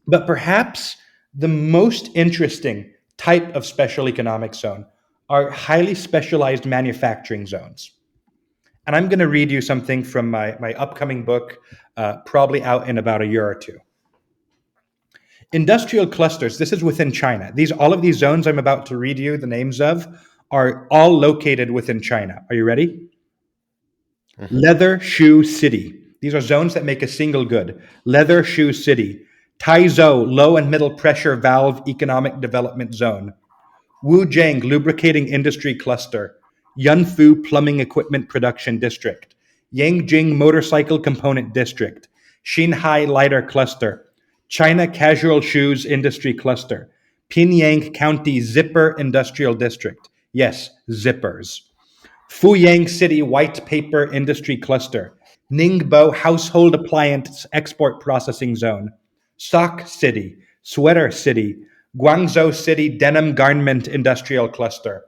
but perhaps the most interesting type of special economic zone are highly specialized manufacturing zones. And I'm going to read you something from my upcoming book, probably out in about a year or two. Industrial clusters, this is within China. All of these zones I'm about to read you the names of are all located within China. Are you ready? Mhm. Leather Shoe City. These are zones that make a single good. Leather Shoe City. Taizhou Low and Middle Pressure Valve Economic Development Zone. Wujiang Lubricating Industry Cluster. Yunfu Plumbing Equipment Production District. Yangjing Motorcycle Component District. Xinhai Lighter Cluster. China Casual Shoes Industry Cluster. Pinyang County Zipper Industrial District. Yes, zippers. Fuyang City White Paper Industry Cluster, Ningbo Household Appliance Export Processing Zone, Sock City, Sweater City, Guangzhou City Denim Garment Industrial Cluster,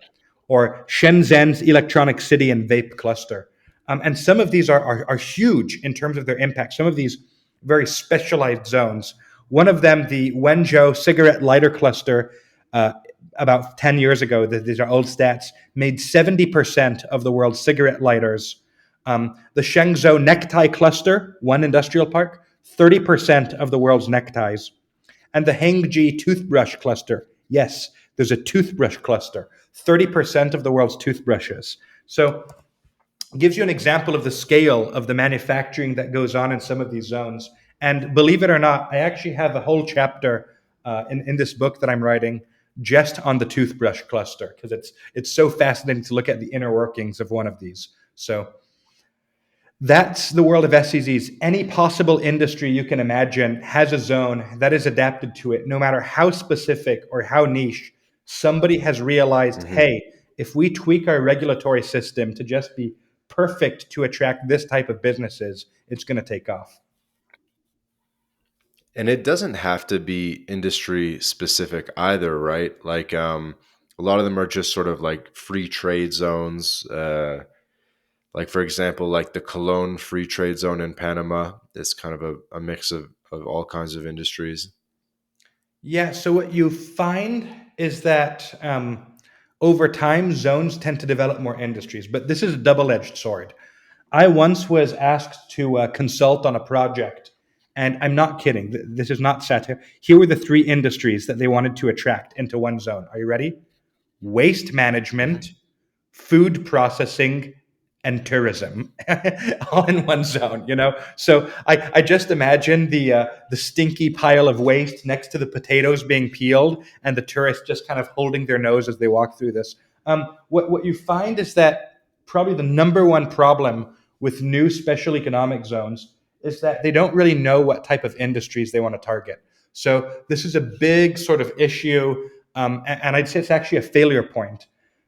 or Shenzhen's Electronic City and Vape Cluster. And some of these are huge in terms of their impact, some of these very specialized zones. One of them, the Wenzhou Cigarette Lighter Cluster, uh, about 10 years ago, these are old stats, made 70% of the world's cigarette lighters. The Shenzhou Necktie Cluster, one industrial park, 30% of the world's neckties. And the Hengji Toothbrush Cluster, yes, there's a toothbrush cluster, 30% of the world's toothbrushes. So gives you an example of the scale of the manufacturing that goes on in some of these zones. And believe it or not, I actually have a whole chapter in this book that I'm writing just on the toothbrush cluster because it's so fascinating to look at the inner workings of one of these. So that's the world of SEZs. Any possible industry you can imagine has a zone that is adapted to it, no matter how specific or how niche. Somebody has realized, Mhm. hey, if we tweak our regulatory system to just be perfect to attract this type of businesses, it's going to take off. And it doesn't have to be industry specific either, right? Like a lot of them are just sort of like free trade zones. Like for example, like the Cologne free trade zone in Panama is kind of a mix of all kinds of industries. Yeah, so what you find is that over time, zones tend to develop more industries, but this is a double edged sword. I once was asked to consult on a project, and I'm not kidding. This is not satire. Here were the three industries that they wanted to attract into one zone. Are you ready? Waste Mhm. management, food processing, and tourism, all in one zone. So I just imagine the stinky pile of waste next to the potatoes being peeled, and the tourists just kind of holding their nose as they walk through this. What you find is that probably the number one problem with new special economic zones is that they don't really know what type of industries they want to target. So this is a big sort of issue, and I'd say it's actually a failure point.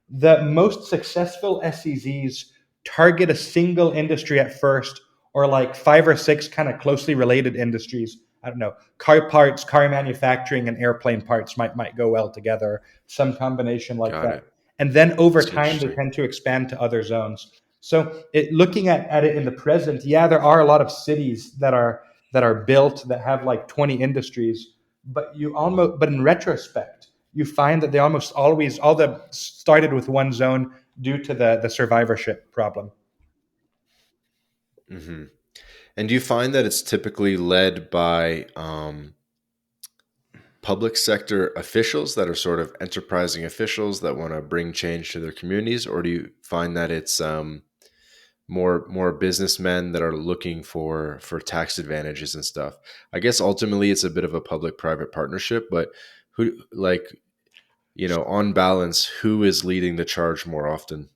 The most successful SEZs target a single industry at first, or like five or six kind of closely related industries. I don't know, car parts, car manufacturing, and airplane parts might go well together. Some combination like Got that. it. And then over That's time, they interesting. tend to expand to other zones. So looking at it in the present, yeah, there are a lot of cities that are built that have like 20 industries, but in retrospect, you find that they almost always all the started with one zone due to the survivorship problem. Hmm. And do you find that it's typically led by public sector officials that are sort of enterprising officials that want to bring change to their communities, or do you find that it's more businessmen that are looking for tax advantages and stuff? I guess ultimately it's a bit of a public private partnership, but who like on balance, who is leading the charge more often?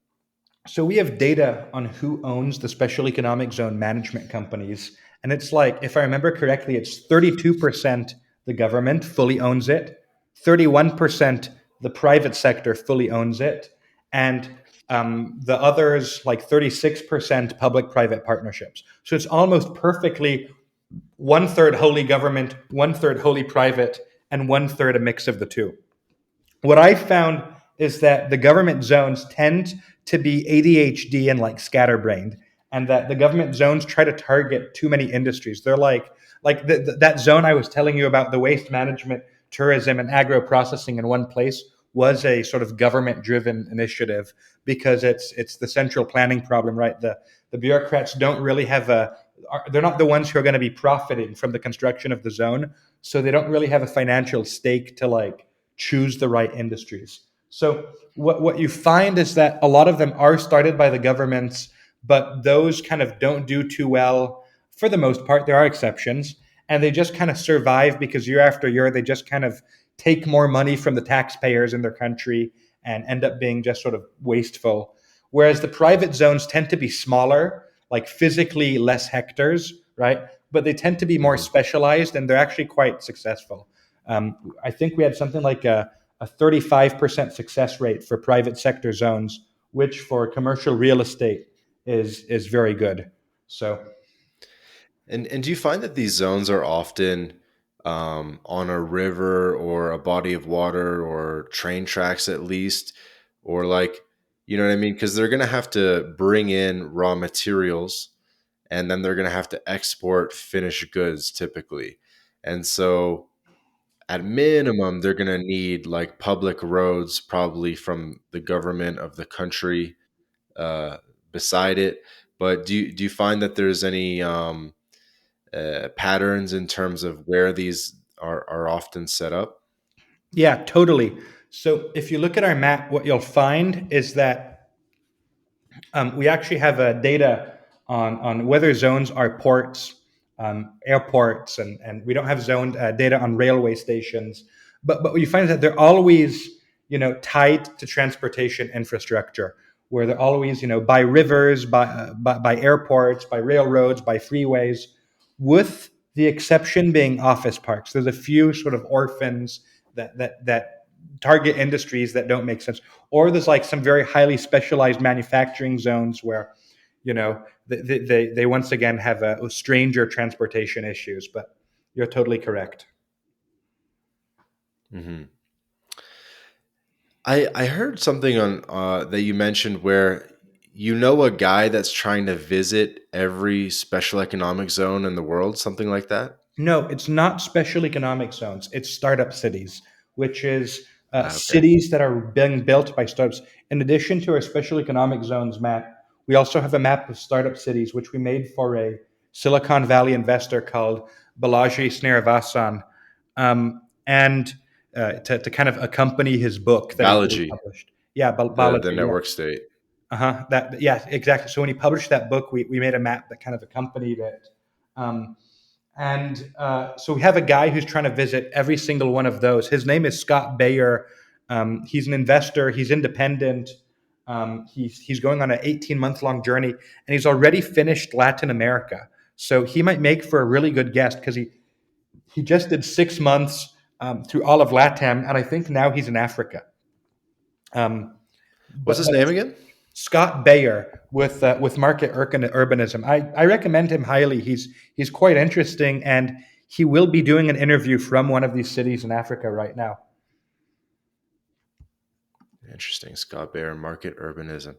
So we have data on who owns the special economic zone management companies. And it's like, if I remember correctly, it's 32% the government fully owns it, 31% the private sector fully owns it, and the others, like 36% public private partnerships. So it's almost perfectly one third wholly government, one third wholly private, and one third a mix of the two. What I found is that the government zones tend to be ADHD and like scatterbrained, and that the government zones try to target too many industries. They're like that zone I was telling you about, the waste management, tourism, and agro processing in one place was a sort of government driven initiative because it's the central planning problem, right? The bureaucrats don't really have they're not the ones who are going to be profiting from the construction of the zone, so they don't really have a financial stake to like choose the right industries. So what you find is that a lot of them are started by the governments, but those kind of don't do too well for the most part. There are exceptions, and they just kind of survive because year after year they just kind of take more money from the taxpayers in their country and end up being just sort of wasteful. Whereas the private zones tend to be smaller, like physically less hectares, right? But they tend to be more Hmm. specialized and they're actually quite successful. I think we had something like a 35% success rate for private sector zones, which for commercial real estate is very good. So And do you find that these zones are often on a river or a body of water or train tracks at least, or like, you know what I mean? Because they're going to have to bring in raw materials and then they're going to have to export finished goods typically. And so at minimum, they're going to need like public roads, probably from the government of the country uh, beside it. But do you find that there's any patterns in terms of where these are often set up? yeah, totally. So if you look at our map, what you'll find is that we actually have data on whether zones are ports, airports, and we don't have zoned data on railway stations. But what you find is that they're always, tied to transportation infrastructure, where they're always, by rivers, by airports, by railroads, by freeways, with the exception being office parks. There's a few sort of orphans that target industries that don't make sense, or there's like some very highly specialized manufacturing zones where they once again have stranger transportation issues. But you're totally correct. Hmm. I heard something on that you mentioned where a guy that's trying to visit every special economic zone in the world, something like that. No, it's not special economic zones. It's startup cities, which is Okay. cities that are being built by startups. In addition to our special economic zones map, we also have a map of startup cities, which we made for a Silicon Valley investor called Balaji Srinivasan, and to kind of accompany his book that he's already Balaji, published. Yeah, the Balaji. Yeah. network state. Uh-huh. That, yeah, exactly. So when he published that book, we made a map that kind of accompanied it. Um, so we have a guy who's trying to visit every single one of those. His name is Scott Bayer. He's an investor. He's independent. He's going on an 18-month long journey, and he's already finished Latin America. So he might make for a really good guest because he just did 6 months through all of LATAM, and I think now he's in Africa. Um, What's but his name again? Scott Bayer with market urbanism. I recommend him highly. He's quite interesting, and he will be doing an interview from one of these cities in Africa right now. Interesting. Scott Bayer, market urbanism.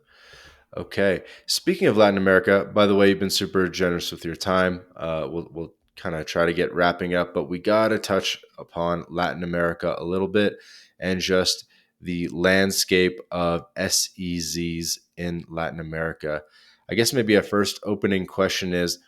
Okay. Speaking of Latin America, by the way, you've been super generous with your time. We'll kind of try to get wrapping up, but we got to touch upon Latin America a little bit and just the landscape of SEZs in Latin America. I guess maybe a first opening question is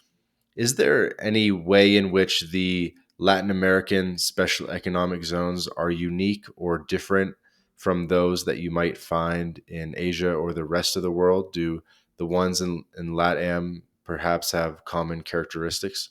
there any way in which the Latin American special economic zones are unique or different from those that you might find in Asia or the rest of the world? Do the ones in LATAM perhaps have common characteristics?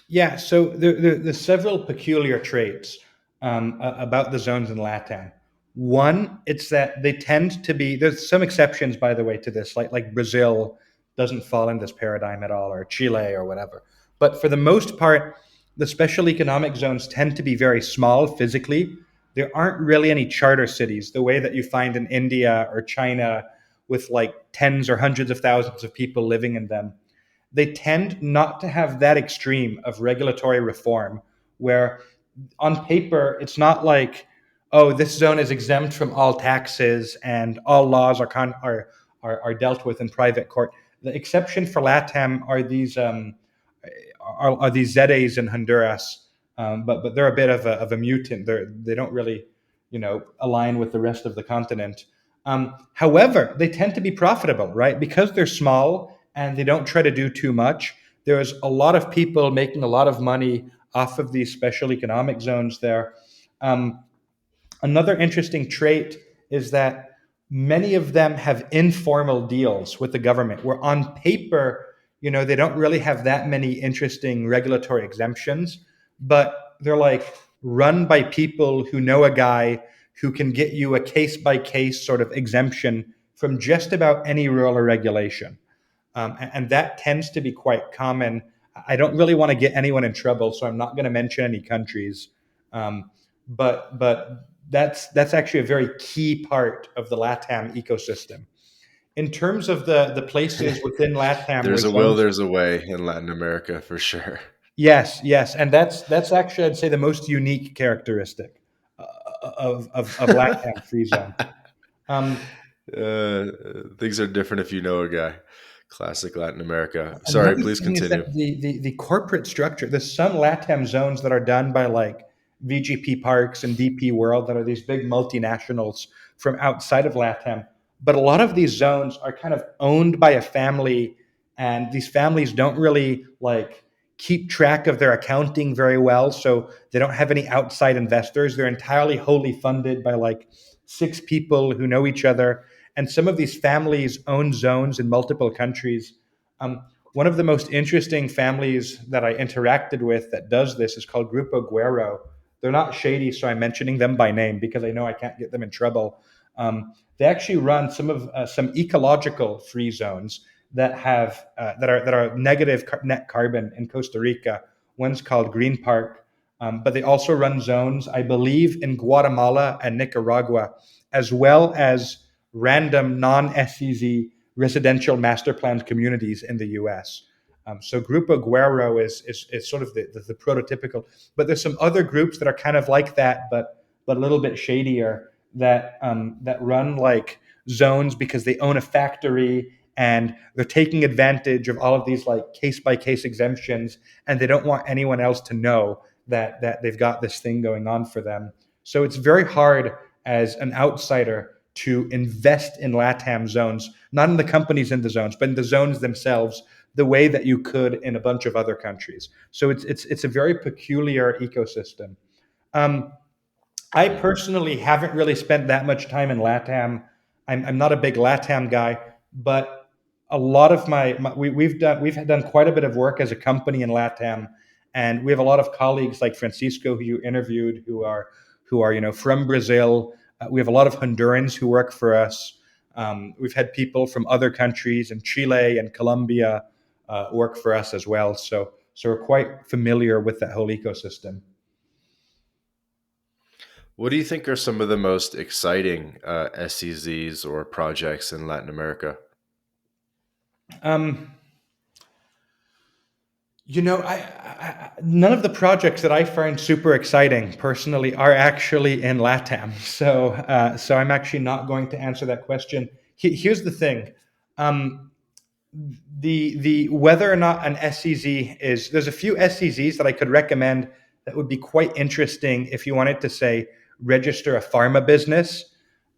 Yeah, so there's several peculiar traits about the zones in LATAM. One, it's that they tend to be. There's some exceptions, by the way, to this, like Brazil doesn't fall in this paradigm at all, or Chile, or whatever. But for the most part, the special economic zones tend to be very small physically. There aren't really any charter cities, the way that you find in India or China, with like tens or hundreds of thousands of people living in them. They tend not to have that extreme of regulatory reform where on paper it's not like, oh, this zone is exempt from all taxes and all laws are dealt with in private court. The exception for LATAM are these ZAs in Honduras, but they're a bit of a mutant. They don't really, align with the rest of the continent. However, they tend to be profitable, right? Because they're small and they don't try to do too much. There's a lot of people making a lot of money off of these special economic zones there. Um, Another interesting trait is that many of them have informal deals with the government, where on paper, they don't really have that many interesting regulatory exemptions, but they're like run by people who know a guy who can get you a case by case sort of exemption from just about any rule or regulation. And that tends to be quite common. I don't really want to get anyone in trouble, so I'm not going to mention any countries. Um, but that's actually a very key part of the LATAM ecosystem. In terms of the places within LATAM where There's a will, zones, there's a way in Latin America for sure. yes, and that's actually I'd say the most unique characteristic of LATAM free zone. Um, uh, Things are different if you know a guy. Classic Latin America. Sorry, Another please thing is that continue. the corporate structure, there's some LATAM zones that are done by like VGP Parks and DP World that are these big multinationals from outside of LATAM. But a lot of these zones are kind of owned by a family, and these families don't really like keep track of their accounting very well. So they don't have any outside investors. They're entirely wholly funded by like six people who know each other. And some of these families own zones in multiple countries. One of the most interesting families that I interacted with that does this is called Grupo Guerrero. They're not shady, so I'm mentioning them by name because I know I can't get them in trouble. They actually run some ecological free zones that are negative net carbon in Costa Rica. One's called Green Park, but they also run zones, I believe, in Guatemala and Nicaragua, as well as random non-SEZ residential master planned communities in the U.S. So Grupo Guerrero is sort of the prototypical, but there's some other groups that are kind of like that, but a little bit shadier that run like zones because they own a factory and they're taking advantage of all of these like case by case exemptions, and they don't want anyone else to know that they've got this thing going on for them. So it's very hard as an outsider to invest in LATAM zones, not in the companies in the zones, but in the zones themselves, the way that you could in a bunch of other countries. So it's a very peculiar ecosystem. Um, I Mhm. personally haven't really spent that much time in LATAM. I'm not a big LATAM guy, but a lot of we've done quite a bit of work as a company in LATAM, and we have a lot of colleagues like Francisco, who you interviewed, who are from Brazil. We have a lot of Hondurans who work for us. We've had people from other countries in Chile and Colombia work for us as well. So we're quite familiar with that whole ecosystem. What do you think are some of the most exciting SEZs or projects in Latin America? Um, None of the projects that I find super exciting personally are actually in LATAM. So I'm actually not going to answer that question. Here's the thing. Um, the whether or not an SEZ is there's a few SEZs that I could recommend that would be quite interesting if you wanted to say register a pharma business.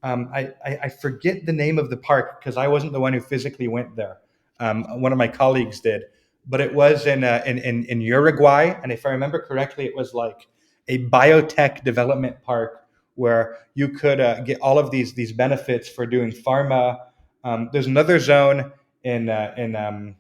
I forget the name of the park because I wasn't the one who physically went there. One of my colleagues did, but it was in Uruguay, and if I remember correctly, it was like a biotech development park where you could get all of these benefits for doing pharma. There's another zone in uh, in um,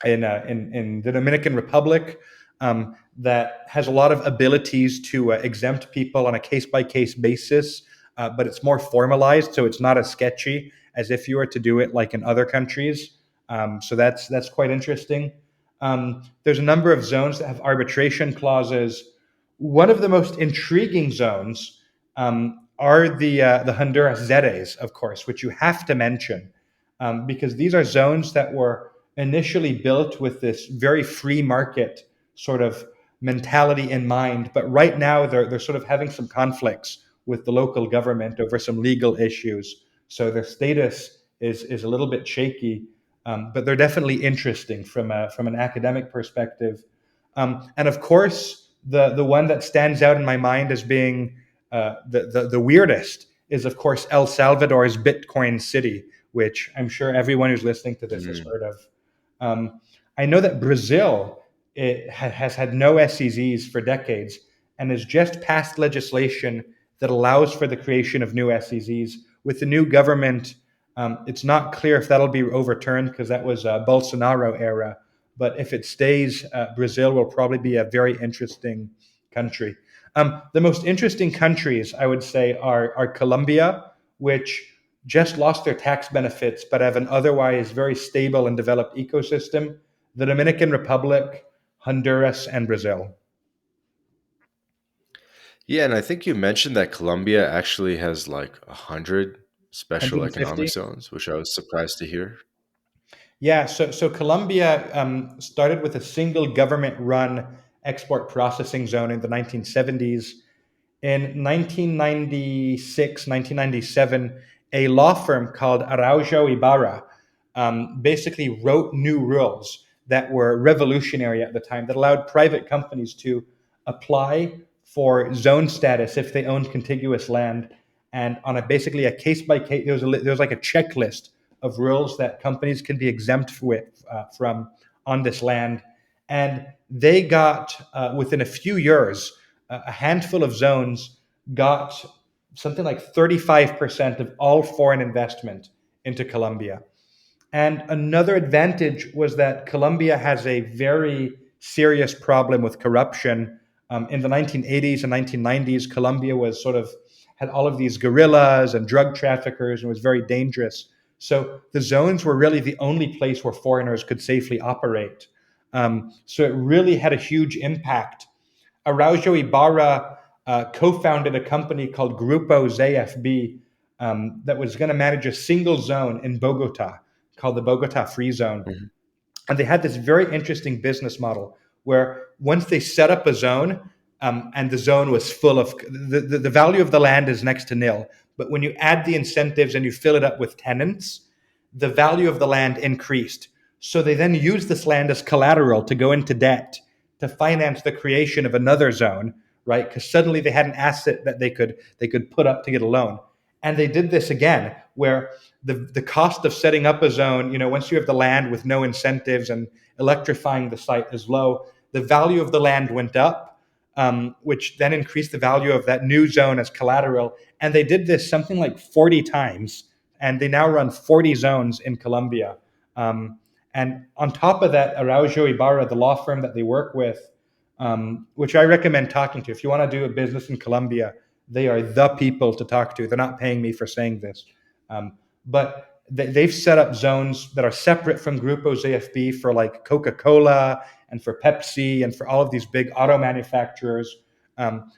in the Dominican Republic that has a lot of abilities to exempt people on a case by case basis, but it's more formalized, so it's not as sketchy as if you were to do it like in other countries. So that's quite interesting. There's a number of zones that have arbitration clauses. One of the most intriguing zones are the Honduras Zeres, of course, which you have to mention because these are zones that were initially built with this very free market sort of mentality in mind, but right now they're sort of having some conflicts with the local government over some legal issues. So their status is a little bit shaky, but they're definitely interesting from an academic perspective. And of course, the one that stands out in my mind as being the weirdest is, of course, El Salvador's Bitcoin City, which I'm sure everyone who's listening to this has Mm. heard of. Um, I know that Brazil has had no SEZs for decades and has just passed legislation that allows for the creation of new SEZs. With the new government, it's not clear if that'll be overturned because that was a Bolsonaro era. But if it stays, Brazil will probably be a very interesting country. The most interesting countries, I would say, are Colombia, which just lost their tax benefits but have an otherwise very stable and developed ecosystem, the Dominican Republic, Honduras, and Brazil. Yeah, and I think you mentioned that Colombia actually has like 100 special economic 150? zones, which I was surprised to hear. Yeah, so Colombia started with a single government run export processing zone in the 1970s. In 1996, 1997, a law firm called Araujo Ibarra basically wrote new rules that were revolutionary at the time that allowed private companies to apply for zone status if they owned contiguous land. And on a basically a case by case, there was like a checklist of rules that companies can be exempt from on this land. And they got, within a few years, a handful of zones got something like 35% of all foreign investment into Colombia. And another advantage was that Colombia has a very serious problem with corruption. In the 1980s and 1990s, Colombia was sort of had all of these guerrillas and drug traffickers and was very dangerous. So the zones were really the only place where foreigners could safely operate. So it really had a huge impact. Araujo Ibarra co-founded a company called Grupo ZFB that was going to manage a single zone in Bogota called the Bogota Free Zone. Mhm. And they had this very interesting business model where once they set up a zone and the zone was full of the value of the land is next to nil. But when you add the incentives and you fill it up with tenants, the value of the land increased. So they then used this land as collateral to go into debt to finance the creation of another zone, right? Because suddenly they had an asset that they could put up to get a loan. And they did this again, where the cost of setting up a zone, once you have the land with no incentives and electrifying the site is low, the value of the land went up, which then increased the value of that new zone as collateral. And they did this something like 40 times, and they now run 40 zones in Colombia. And on top of that, Araujo Ibarra, the law firm that they work with, which I recommend talking to. If you want to do a business in Colombia, they are the people to talk to. They're not paying me for saying this. But they've set up zones that are separate from Grupo ZFB for like Coca-Cola and for Pepsi and for all of these big auto manufacturers.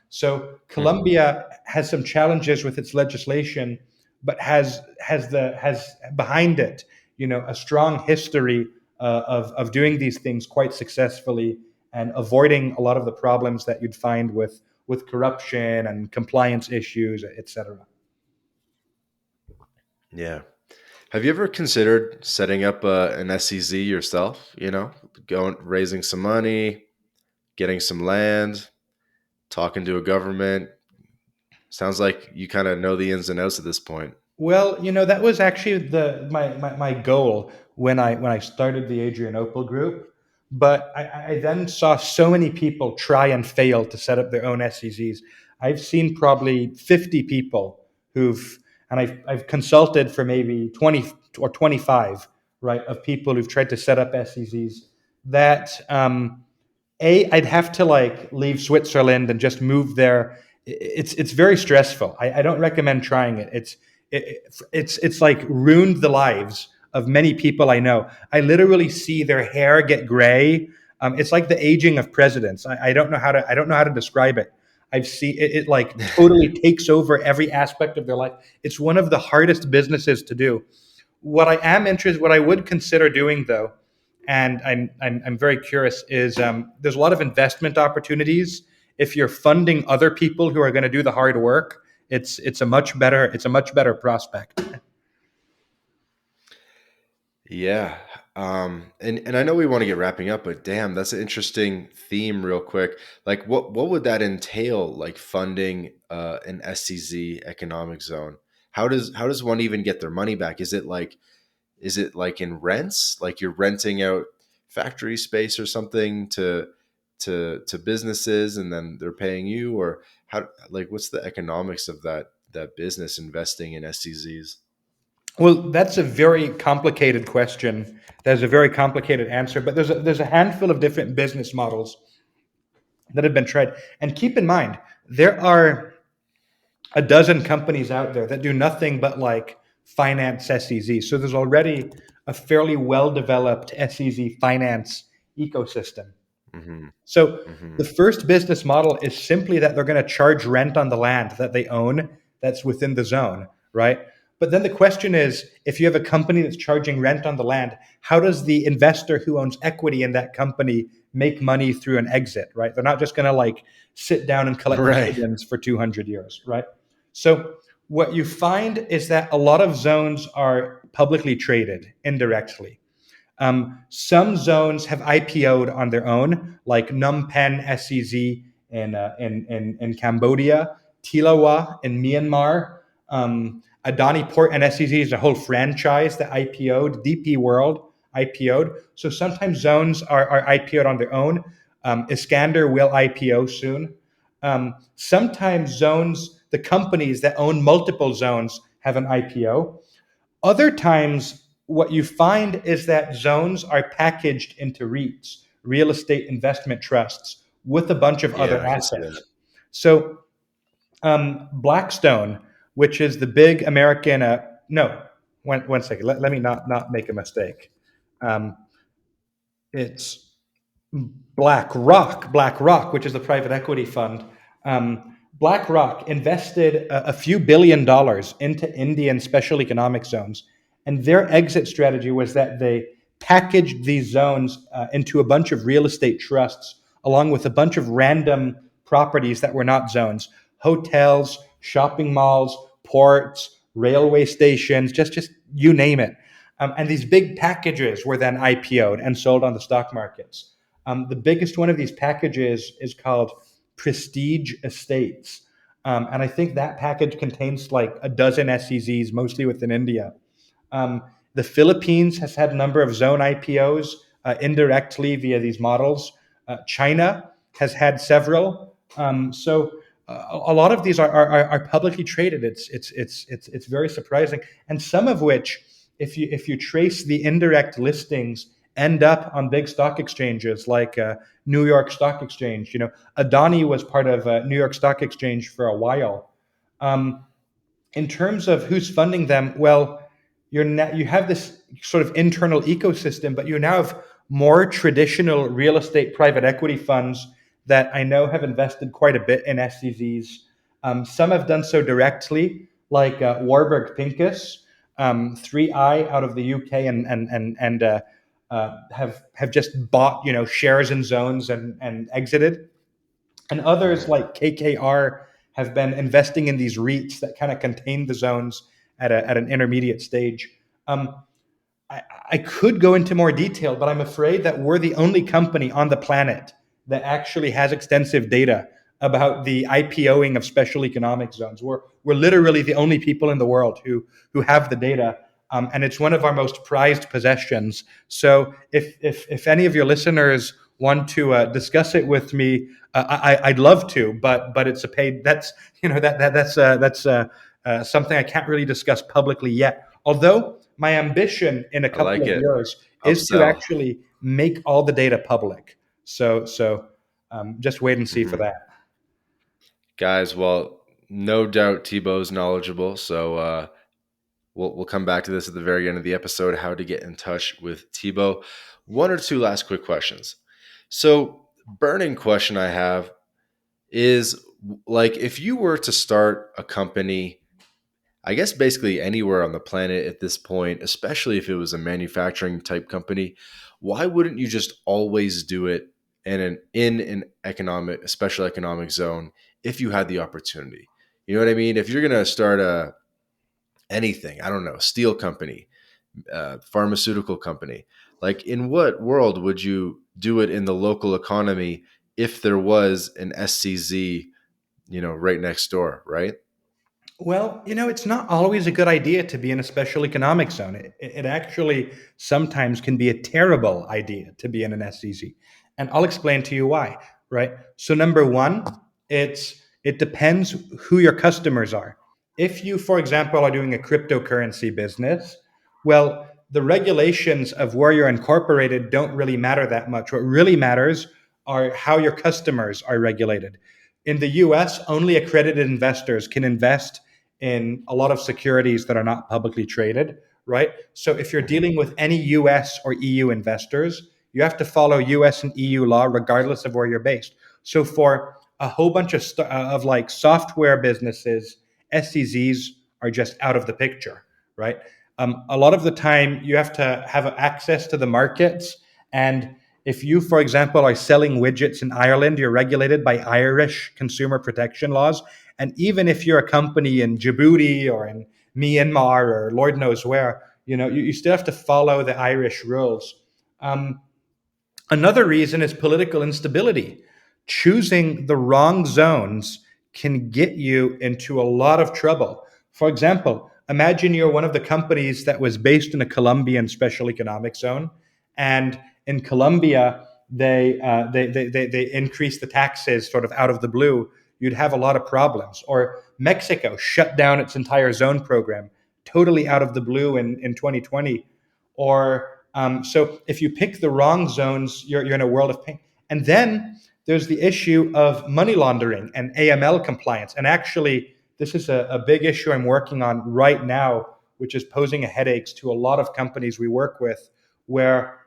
So Mhm. Colombia has some challenges with its legislation, but has behind it, a strong history of doing these things quite successfully and avoiding a lot of the problems that you'd find with corruption and compliance issues, etc. Yeah. Have you ever considered setting up an SEZ yourself? Going raising some money, getting some land, talking to a government. Sounds like you kind of know the ins and outs at this point. Well, that was actually my goal when I started the Adrianople group. But I then saw so many people try and fail to set up their own SEZs. I've seen probably 50 people and I've consulted for maybe 20 or 25, right, of people who've tried to set up SEZs that I'd have to like leave Switzerland and just move there. It's very stressful. I don't recommend trying it. It's like ruined the lives of many people I know. I literally see their hair get gray. It's like the aging of presidents. I don't know how to describe it. I've seen it like totally takes over every aspect of their life. It's one of the hardest businesses to do. What I would consider doing though, and I'm very curious, is there's a lot of investment opportunities if you're funding other people who are going to do the hard work. It's a much better prospect. Yeah. And I know we want to get wrapping up, but damn, that's an interesting theme real quick. Like what would that entail, like funding an SCZ economic zone? How does one even get their money back? Is it like in rents? Like you're renting out factory space or something to businesses and then they're paying you, or what's the economics of that business investing in SCZs? Well, that's a very complicated question. There's a very complicated answer, but there's a handful of different business models that have been tried. And keep in mind, there are a dozen companies out there that do nothing but like finance SEZ. So there's already a fairly well developed SEZ finance ecosystem. Hmm. So Hmm. the first business model is simply that they're going to charge rent on the land that they own that's within the zone, right? But then the question is, if you have a company that's charging rent on the land, how does the investor who owns equity in that company make money through an exit, right? They're not just going to like sit down and collect Right. dividends for 200 years, right? So what you find is that a lot of zones are publicly traded indirectly. Some zones have IPO'd on their own, like Phnom Penh SEZ in Cambodia, Tilawa in Myanmar. Adani Port and SEZ is a whole franchise that IPO'd. DP World IPO'd. So sometimes zones are IPO'd on their own. Iskander will IPO soon. Sometimes zones, the companies that own multiple zones have an IPO. Other times, what you find is that zones are packaged into REITs, real estate investment trusts, with a bunch of Yeah, other I can see that. assets. So, Blackstone, which is the big American, no, one second, let me not make a mistake. Um, it's BlackRock, which is the private equity fund. BlackRock invested a few $1 billion into Indian special economic zones. And their exit strategy was that they packaged these zones into a bunch of real estate trusts, along with a bunch of random properties that were not zones: hotels, shopping malls, ports, railway stations, just you name it. And these big packages were then IPO'd and sold on the stock markets. The biggest one of these packages is called Prestige Estates. And I think that package contains like a dozen SEZs, mostly within India. The Philippines has had a number of zone IPOs indirectly via these models. China has had several. A lot of these are publicly traded. It's very surprising, and some of which, if you trace the indirect listings, end up on big stock exchanges like New York Stock Exchange. Adani was part of New York Stock Exchange for a while. Um, in terms of who's funding them, well, you have this sort of internal ecosystem, but you now have more traditional real estate private equity funds that I know have invested quite a bit in SCZs. Some have done so directly, like Warburg Pincus, 3i out of the UK, and have just bought shares in zones and exited, and others Mhm. like KKR have been investing in these REITs that kind of contain the zones at an intermediate stage. Um, I could go into more detail, but I'm afraid that we're the only company on the planet that actually has extensive data about the IPOing of special economic zones. We're literally the only people in the world who have the data, and it's one of our most prized possessions. So if any of your listeners want to discuss it with me, I'd love to, but it's a paid. That's something I can't really discuss publicly yet. Although my ambition in a I couple like of it. years is to Upsell. actually make all the data public. Just wait and see for Mhm. that. Guys, well, no doubt Thibault's knowledgeable, so we'll come back to this at the very end of the episode, how to get in touch with Thibault. One or two last quick questions. So, burning question I have is, like, if you were to start a company, I guess basically anywhere on the planet at this point, especially if it was a manufacturing type company, why wouldn't you just always do it in an economic, a special economic zone if you had the opportunity? You know what I mean? If you're gonna start a anything, I don't know, steel company, pharmaceutical company, like in what world would you do it in the local economy if there was an SCZ, right next door, right? Well, it's not always a good idea to be in a special economic zone. It actually sometimes can be a terrible idea to be in an SEZ. And I'll explain to you why, right? So number one, it depends who your customers are. If you, for example, are doing a cryptocurrency business, well, the regulations of where you're incorporated don't really matter that much. What really matters are how your customers are regulated. In the US, only accredited investors can invest in a lot of securities that are not publicly traded, right? So if you're Hmm. dealing with any US or EU investors, you have to follow US and EU law regardless of where you're based. So for a whole bunch of like software businesses, SEZs are just out of the picture, right? A lot of the time, you have to have access to the markets. And if you, for example, are selling widgets in Ireland, you're regulated by Irish consumer protection laws. And even if you're a company in Djibouti or in Myanmar or Lord knows where, you still have to follow the Irish rules. Um, Another reason is political instability. Choosing the wrong zones can get you into a lot of trouble. For example, imagine you're one of the companies that was based in a Colombian special economic zone, and in Colombia they increase the taxes sort of out of the blue. You'd have a lot of problems. Or Mexico shut down its entire zone program totally out of the blue in 2020. So if you pick the wrong zones, you're in a world of pain. And then there's the issue of money laundering and AML compliance. And actually, this is a big issue I'm working on right now, which is posing a headaches to a lot of companies we work with, where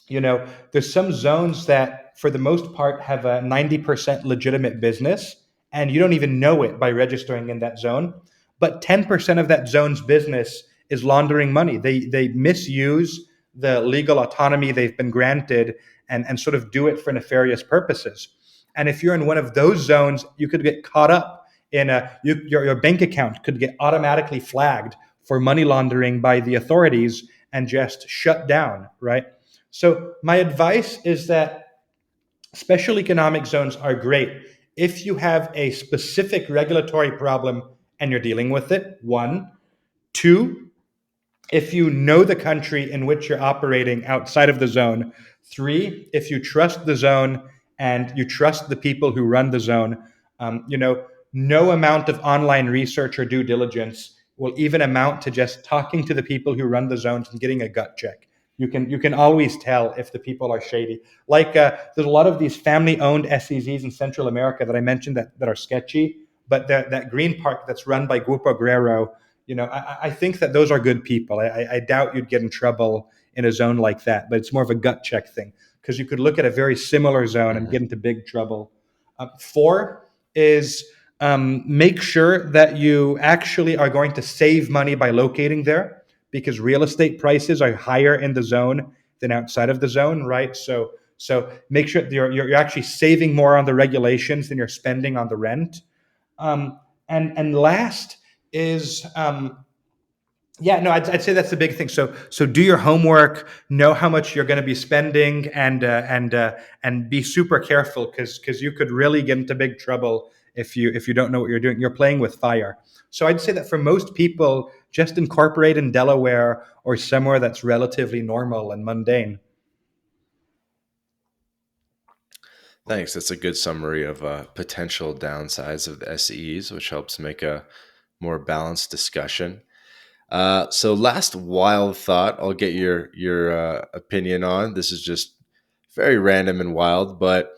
there's some zones that for the most part have a 90% legitimate business, and you don't even know it by registering in that zone. But 10% of that zone's business is laundering money. They misuse the legal autonomy they've been granted, and sort of do it for nefarious purposes. And if you're in one of those zones, you could get caught up in your bank account could get automatically flagged for money laundering by the authorities and just shut down, right? So my advice is that special economic zones are great if you have a specific regulatory problem and you're dealing with it. One, two, if you know the country in which you're operating outside of the zone. Three, if you trust the zone and you trust the people who run the zone. No amount of online research or due diligence will even amount to just talking to the people who run the zones and getting a gut check. You can always tell if the people are shady. Like there's a lot of these family-owned SEZs in Central America that I mentioned that are sketchy, but that green park that's run by Grupo Guerrero, I think that those are good people. I doubt you'd get in trouble in a zone like that, but it's more of a gut check thing because you could look at a very similar zone and Hmm. get into big trouble. Four is make sure that you actually are going to save money by locating there because real estate prices are higher in the zone than outside of the zone, right? So make sure that you're actually saving more on the regulations than you're spending on the rent. And last is yeah, no, I'd say that's the big thing. So do your homework, know how much you're going to be spending, and be super careful, because you could really get into big trouble if you don't know what you're doing. You're playing with fire. So I'd say that for most people, just incorporate in Delaware or somewhere that's relatively normal and mundane. Thanks. That's a good summary of potential downsides of the SEs, which helps make a more balanced discussion. So, last wild thought, I'll get your opinion on. This is just very random and wild, but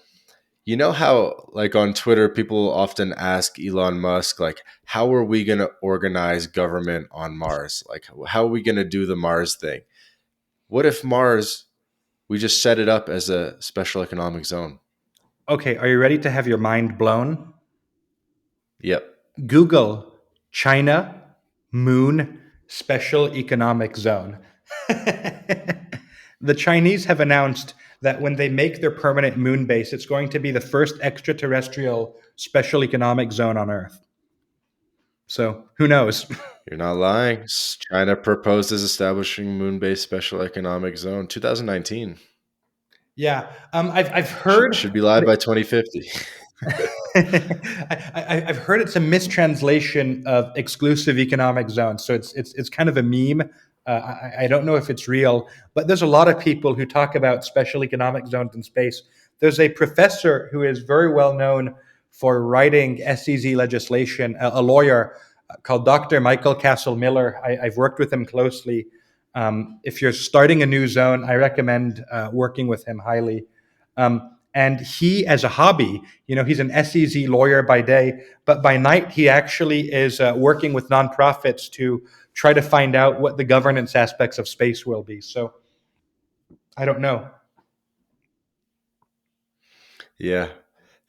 you know how, like on Twitter, people often ask Elon Musk, like, how are we going to organize government on Mars? Like, how are we going to do the Mars thing? What if Mars, we just set it up as a special economic zone? Okay, are you ready to have your mind blown? Yep. Google China Moon Special Economic Zone. The Chinese have announced that when they make their permanent moon base, it's going to be the first extraterrestrial special economic zone on Earth. So who knows? You're not lying. China proposed as establishing moon-based special economic zone 2019. Yeah, I've heard Should be live by 2050. I've heard it's a mistranslation of exclusive economic zone, so it's kind of a meme. I don't know if it's real, but there's a lot of people who talk about special economic zones in space. There's a professor who is very well known for writing SEZ legislation, a lawyer called Dr. Michael Castle Miller. I've worked with him closely. If you're starting a new zone, I recommend working with him highly. And he, as a hobby, he's an SEZ lawyer by day, but by night he actually is working with nonprofits to try to find out what the governance aspects of space will be. So I don't know. Yeah.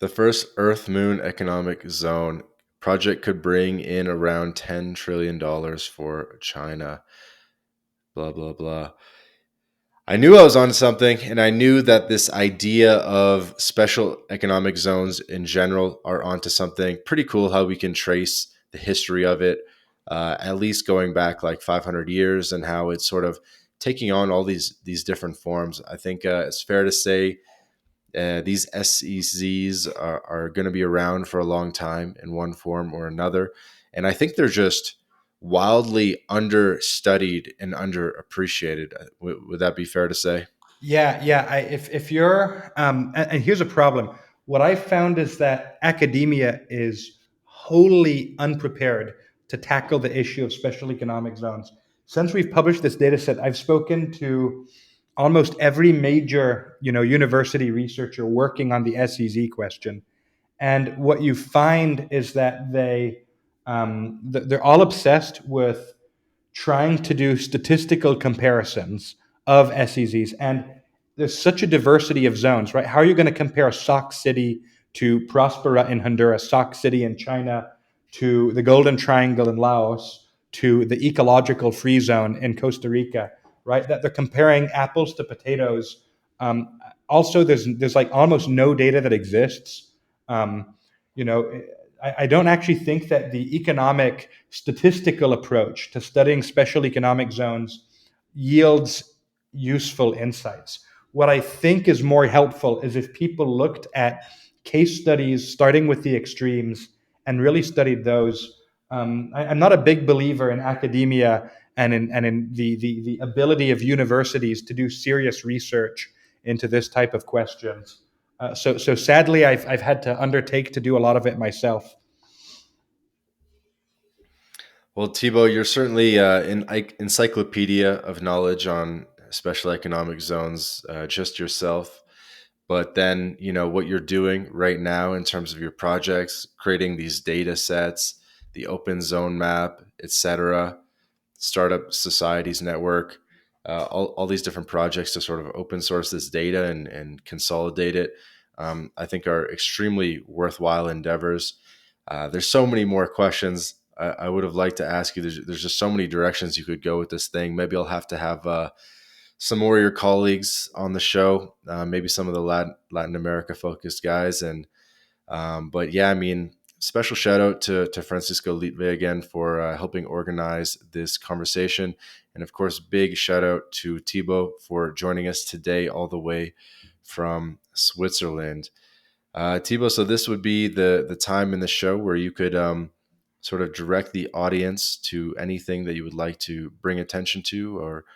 The first Earth Moon economic zone project could bring in around $10 trillion for China. Blah, blah, blah. I knew I was on something, and I knew that this idea of special economic zones in general are onto something pretty cool. How we can trace the history of it, at least going back like 500 years, and how it's sort of taking on all these different forms. I think it's fair to say these SEZs are going to be around for a long time in one form or another, and I think they're just wildly understudied and underappreciated. Would that be fair to say? Yeah. If you're and here's a problem. What I found is that academia is wholly unprepared to tackle the issue of special economic zones. Since we've published this data set, I've spoken to almost every major, university researcher working on the SEZ question, and what you find is that they're all obsessed with trying to do statistical comparisons of SEZs. And there's such a diversity of zones, right? How are you going to compare Sauk City to Prospera in Honduras, Sauk City in China, to the Golden Triangle in Laos, to the ecological free zone in Costa Rica, right? That they're comparing apples to potatoes. Also, there's like almost no data that exists. Um, you know, I don't actually think that the economic statistical approach to studying special economic zones yields useful insights. What I think is more helpful is if people looked at case studies starting with the extremes and really studied those. I'm not a big believer in academia and in the ability of universities to do serious research into this type of questions. So sadly, I've had to undertake to do a lot of it myself. Well, Thibault, you're certainly an encyclopedia of knowledge on special economic zones, just yourself. But then, what you're doing right now in terms of your projects, creating these data sets, the open zone map, etc., startup societies network, all these different projects to sort of open source this data and consolidate it, I think are extremely worthwhile endeavors. There's so many more questions I would have liked to ask you. There's just so many directions you could go with this thing. Maybe I'll have to have some more of your colleagues on the show, maybe some of the Latin America focused guys. And but yeah, I mean, special shout out to Francisco Litve again for helping organize this conversation. And of course, big shout out to Thibault for joining us today all the way from Switzerland. Thibault, so this would be the time in the show where you could sort of direct the audience to anything that you would like to bring attention to or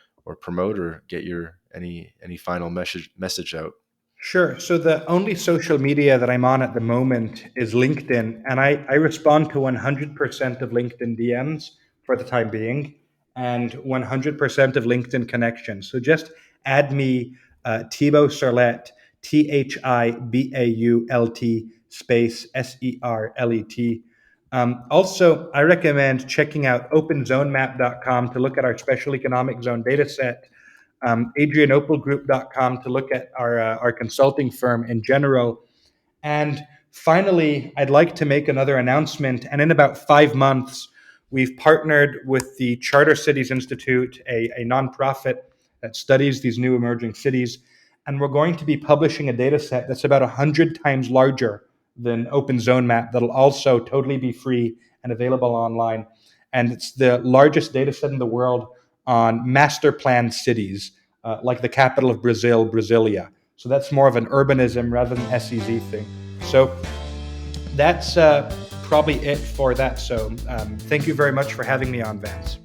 promote or get your any final message out. Sure. So the only social media that I'm on at the moment is LinkedIn, and I respond to 100% of LinkedIn DMs for the time being, and 100% of LinkedIn connections. So just add me, Thibault Serlet, Thibault space Serlet. Also, I recommend checking out openzonemap.com to look at our special economic zone data set, adrianopelgroup.com to look at our consulting firm in general. And finally, I'd like to make another announcement. And in about 5 months, we've partnered with the Charter Cities Institute, a nonprofit that studies these new emerging cities. And we're going to be publishing a data set that's about 100 times larger than Open Zone Map that'll also totally be free and available online. And it's the largest data set in the world on master planned cities, like the capital of Brazil, Brasilia. So that's more of an urbanism rather than SEZ thing. So that's probably it for that. So thank you very much for having me on, Vance.